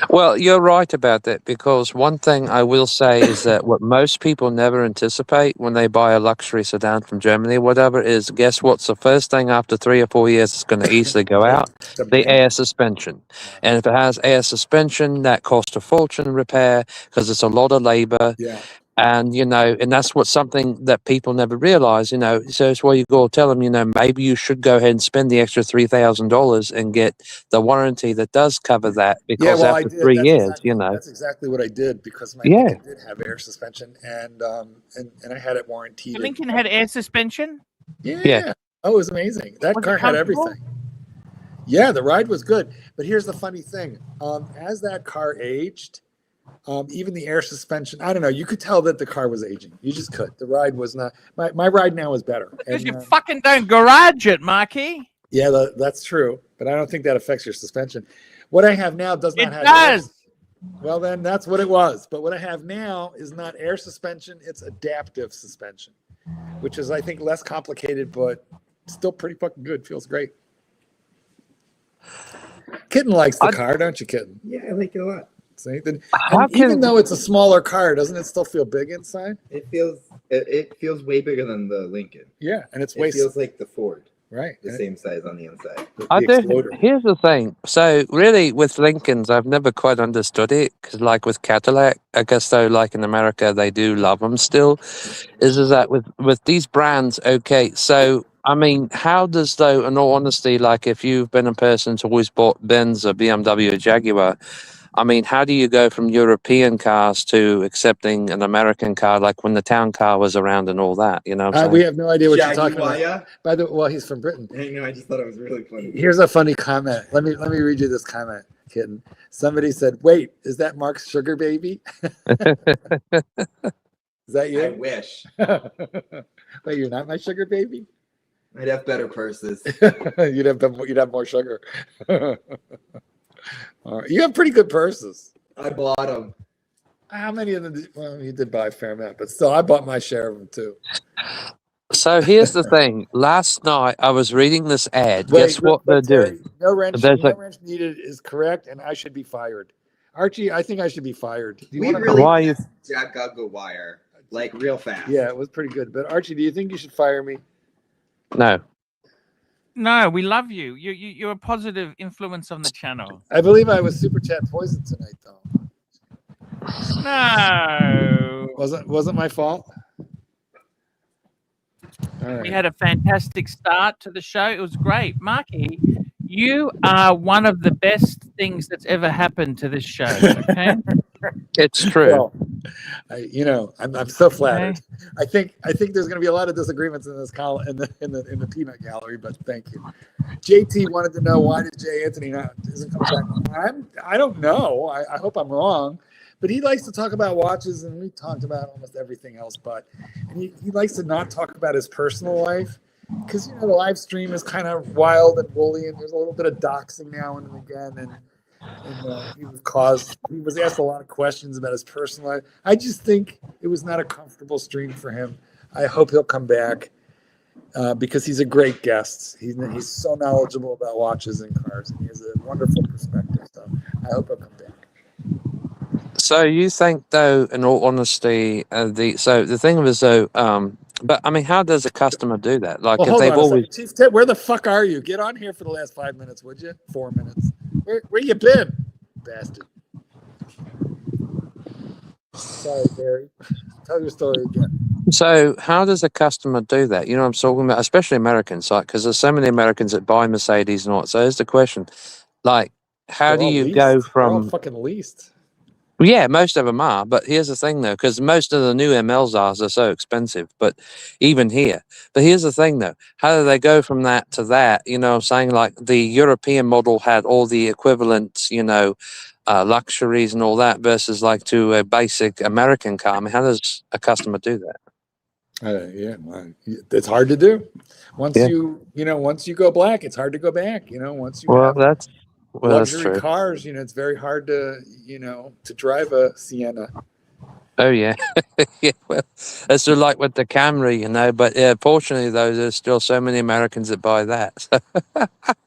Well, you're right about that, because one thing I will say is that what most people never anticipate when they buy a luxury sedan from Germany or whatever is, guess what's the first thing after 3 or 4 years it's going to easily go out? The air suspension. And if it has air suspension, that costs a fortune in repair because it's a lot of labor. Yeah. And, you know, and that's what something that people never realize, you know. So it's where you go tell them, you know, maybe you should go ahead and spend the extra $3,000 and get the warranty that does cover that, because well, after I did. 3 That's years, exactly, you know. that's exactly what I did, because my Yeah. Lincoln did have air suspension, and I had it warranted. The Lincoln had air suspension. Yeah. Oh, it was amazing. That Was it car had comfortable? everything. Yeah, the ride was good. But here's the funny thing. As that car aged, even the air suspension, I don't know, you could tell that the car was aging. You just could. The ride was not, my ride now is better. Because And, you fucking don't garage it, Marky. yeah, that's true. But I don't think that affects your suspension. What I have now does not It have does. Well, then that's what it was. But what I have now is not air suspension, it's adaptive suspension, which is, I think, less complicated, but still pretty fucking good. Feels great. Kitten likes the car, don't you, Kitten? Yeah, I like it a lot. See? Even though it's a smaller car, doesn't it still feel big inside? It feels way bigger than the Lincoln. Yeah, and it's It feels like the Ford, right. the same size on the inside. I The do. Exploder. Here's the thing. So really, with Lincolns, I've never quite understood it. Because like with Cadillac, I guess though, like in America, they do love them still. Is that with these brands? Okay, so I mean, how does though? In all honesty, like if you've been a person who's always bought Benz or BMW or Jaguar, I mean, how do you go from European cars to accepting an American car, like when the town car was around and all that? You know what I'm We saying? have no idea what you're talking about. Jaguar? By the way, well, he's from Britain. I know, I just thought it was really funny. Here's a funny comment. Let me read you this comment, Kitten. Somebody said, "Wait, is that Mark's sugar baby?" Is that I you? wish. Wait, you're not my sugar baby? I'd have better purses. you'd have more sugar. All right. You have pretty good purses. I bought them. How many of them? Well, you did buy a fair amount, but still, I bought my share of them too. So here's the thing. Last night I was reading this ad. Guess what they're doing? No wrench, There's no a- wrench needed is correct, and I should be fired. Archie, I think I should be fired. Do you We wanna- really Why you- Jack Guggle wire, like real fast. Yeah, it was pretty good. But Archie, do you think you should fire me? No. No, we love you. You're a positive influence on the channel. I believe I was super chat poisoned tonight, though. No. Wasn't my fault. All We right. had a fantastic start to the show. It was great. Marky, you are one of the best things that's ever happened to this show. Okay. It's true. Well, I'm so flattered. I think there's going to be a lot of disagreements in this in the peanut gallery, but thank you. JT wanted to know, why did Jay Anthony isn't coming back? I don't know. I hope I'm wrong, but he likes to talk about watches, and we talked about almost everything else. And he likes to not talk about his personal life, because the live stream is kind of wild and woolly, and there's a little bit of doxing now and again, and he was asked a lot of questions about his personal life. I just think it was not a comfortable stream for him. I hope he'll come back because he's a great guest. He's so knowledgeable about watches and cars, and he has a wonderful perspective. So I hope he'll come back. So you think, though, in all honesty, the thing was, though, but I mean, how does a customer do that? Like, Well, if hold they've on a always second. Chief Ted, where the fuck are you? Get on here for the last 5 minutes, would you? 4 minutes. Where you been, bastard? Sorry, Barry. Tell your story again. So how does a customer do that? You know what I'm talking about, especially Americans, like, because there's so many Americans that buy Mercedes and all. So here's the question, like, how They're do all you leased. go They're all from? fucking leased. Yeah, most of them are, but here's the thing, though, because most of the new MLs are so expensive, but even here. But here's the thing, though, how do they go from that to that? You know what I'm saying? Like, the European model had all the equivalent, luxuries and all that, versus like to a basic American car. I mean, how does a customer do that? Yeah, it's hard to do. Once Yeah. once you go black, it's hard to go back. Once you Well, have that's luxury true. cars, it's very hard to drive a Sienna. Oh yeah, yeah. Well, it's sort of like with the Camry, But fortunately, though, there's still so many Americans that buy that.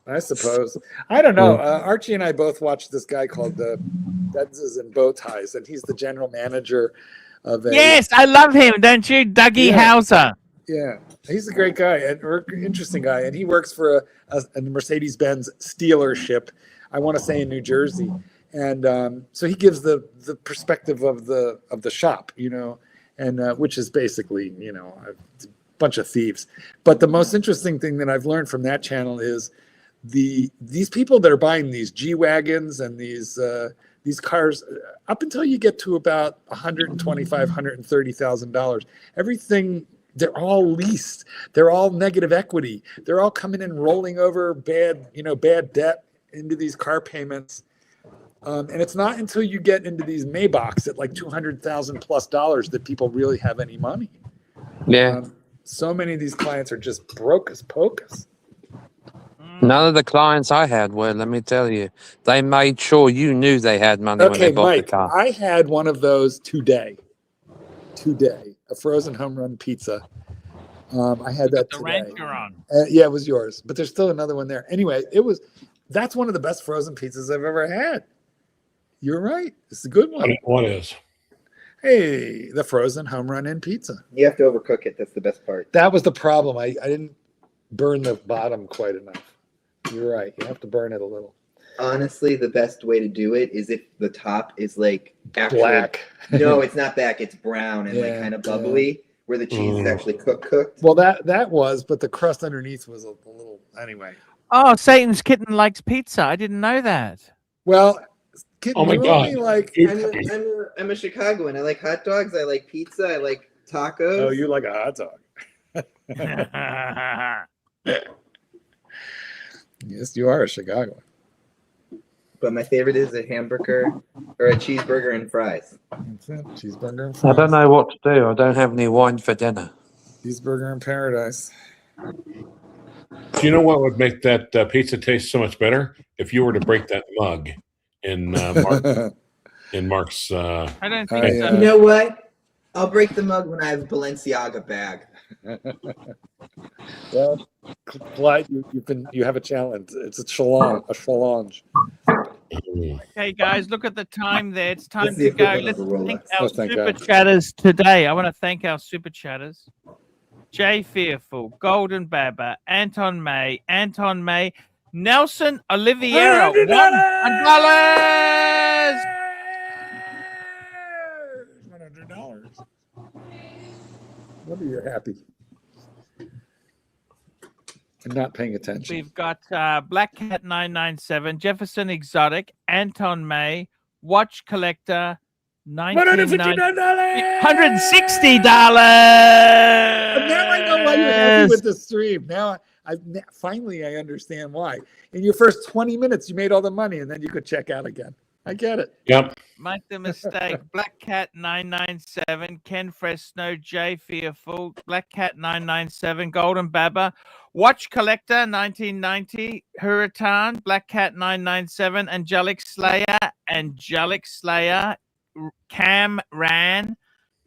I suppose. I don't know. Archie and I both watched this guy called Benzes and Bow Ties, and he's the general manager of a. Yes, I love him, don't you? Dougie Hauser. Yeah, he's a great guy and interesting guy, and he works for a Mercedes-Benz dealership, I want to say in New Jersey, and so he gives the perspective of the shop, and which is basically a bunch of thieves. But the most interesting thing that I've learned from that channel is these people that are buying these G-Wagons and these cars, up until you get to about $125,000, $130,000, everything. They're all leased. They're all negative equity. They're all coming in rolling over bad debt into these car payments. And it's not until you get into these Maybachs at like $200,000 plus that people really have any money. Yeah. So many of these clients are just broke as pocus. None of the clients I had were, let me tell you. They made sure you knew they had money when they bought Mike, the car. I had one of those today. A frozen home run pizza. I had that The today. ranch you're on. Yeah, it was yours, but there's still another one there. Anyway, that's one of the best frozen pizzas I've ever had. You're right. It's a good one. What is? Hey, the frozen home run in pizza. You have to overcook it. That's the best part. That was the problem. I didn't burn the bottom quite enough. You're right. You have to burn it a little. Honestly, the best way to do it is if the top is like Black. No, it's not black. It's brown and like kind of bubbly, where the cheese is actually cooked. Well, that was, but the crust underneath was a little. Anyway. Oh, Satan's kitten likes pizza. I didn't know that. Well, oh my God! I'm a Chicagoan. I like hot dogs. I like pizza. I like tacos. Oh, you like a hot dog? Yes, you are a Chicagoan. But my favorite is a hamburger or a cheeseburger and fries. That's it. Cheeseburger and fries. I don't know what to do. I don't have any wine for dinner. Cheeseburger in paradise. Do you know what would make that pizza taste so much better? If you were to break that mug in Mark's. I don't think so. You know what? I'll break the mug when I have a Balenciaga bag. Well, Clyde, you have a challenge. It's a challenge. Okay, guys, look at the time there. It's time That's the to go. equivalent Let's of a thank Rolex. our Oh, thank super God. chatters today. I want to thank our super chatters. Jay Fearful, Golden Baba, Anton May, Nelson Oliveira, $100. $100. Whether you're happy and not paying attention. We've got Black Cat 997, Jefferson Exotic, Anton May, Watch Collector, $160. Now I know why you're happy with the stream. Now finally I understand why. In your first 20 minutes, you made all the money, and then you could check out again. I get it. Yep. Make the mistake. Black Cat 997, Ken Fresno, Jay Fearful, Black Cat 997, Golden Baba, Watch Collector 1990, Hurritan, Black Cat 997, Angelic Slayer, Cam Ran,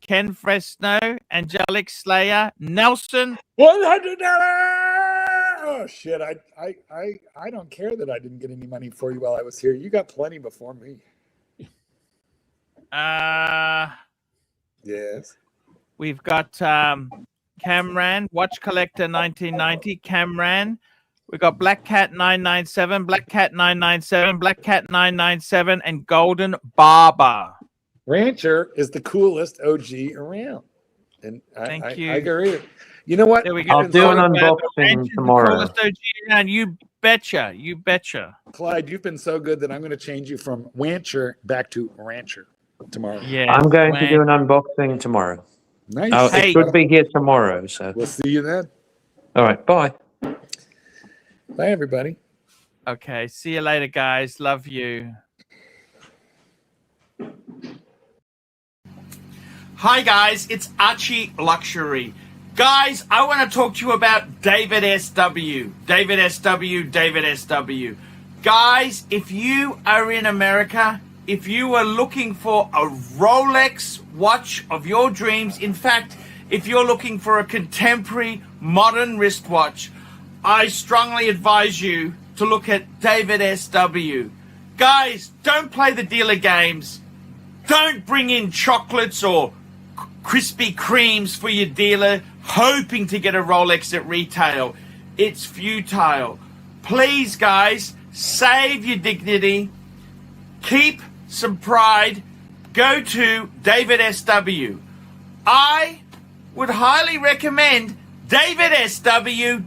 Ken Fresno, Angelic Slayer, Nelson. $100. Oh shit! I don't care that I didn't get any money for you while I was here. You got plenty before me. Yes. We've got Camran, Watch Collector 1990, Camran. We've got Black Cat 997, Black Cat 997, Black Cat 997, and Golden Barber. Rancher is the coolest OG around. And Thank you. I agree. You know what? There we go. I'll do an unboxing tomorrow. You betcha. You betcha. Clyde, you've been so good that I'm going to change you from Wancher back to Rancher tomorrow. Yeah. I'm going to do an unboxing tomorrow. Nice. It should be here tomorrow. So We'll see you then. all right, bye. Bye, everybody. Okay. See you later, guys. Love you. Hi, guys. It's ArchieLuxury. Guys, I want to talk to you about David SW. David SW. Guys, if you are in America, if you are looking for a Rolex watch of your dreams, in fact, if you're looking for a contemporary modern wristwatch, I strongly advise you to look at David SW. Guys, don't play the dealer games. Don't bring in chocolates or Krispy Kremes for your dealer hoping to get a Rolex at retail. It's futile. Please, guys, save your dignity. Keep some pride. Go to David SW. I would highly recommend David SW.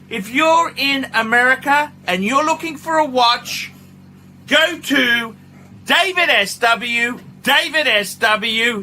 If you're in America and you're looking for a watch, go to David SW. David SW.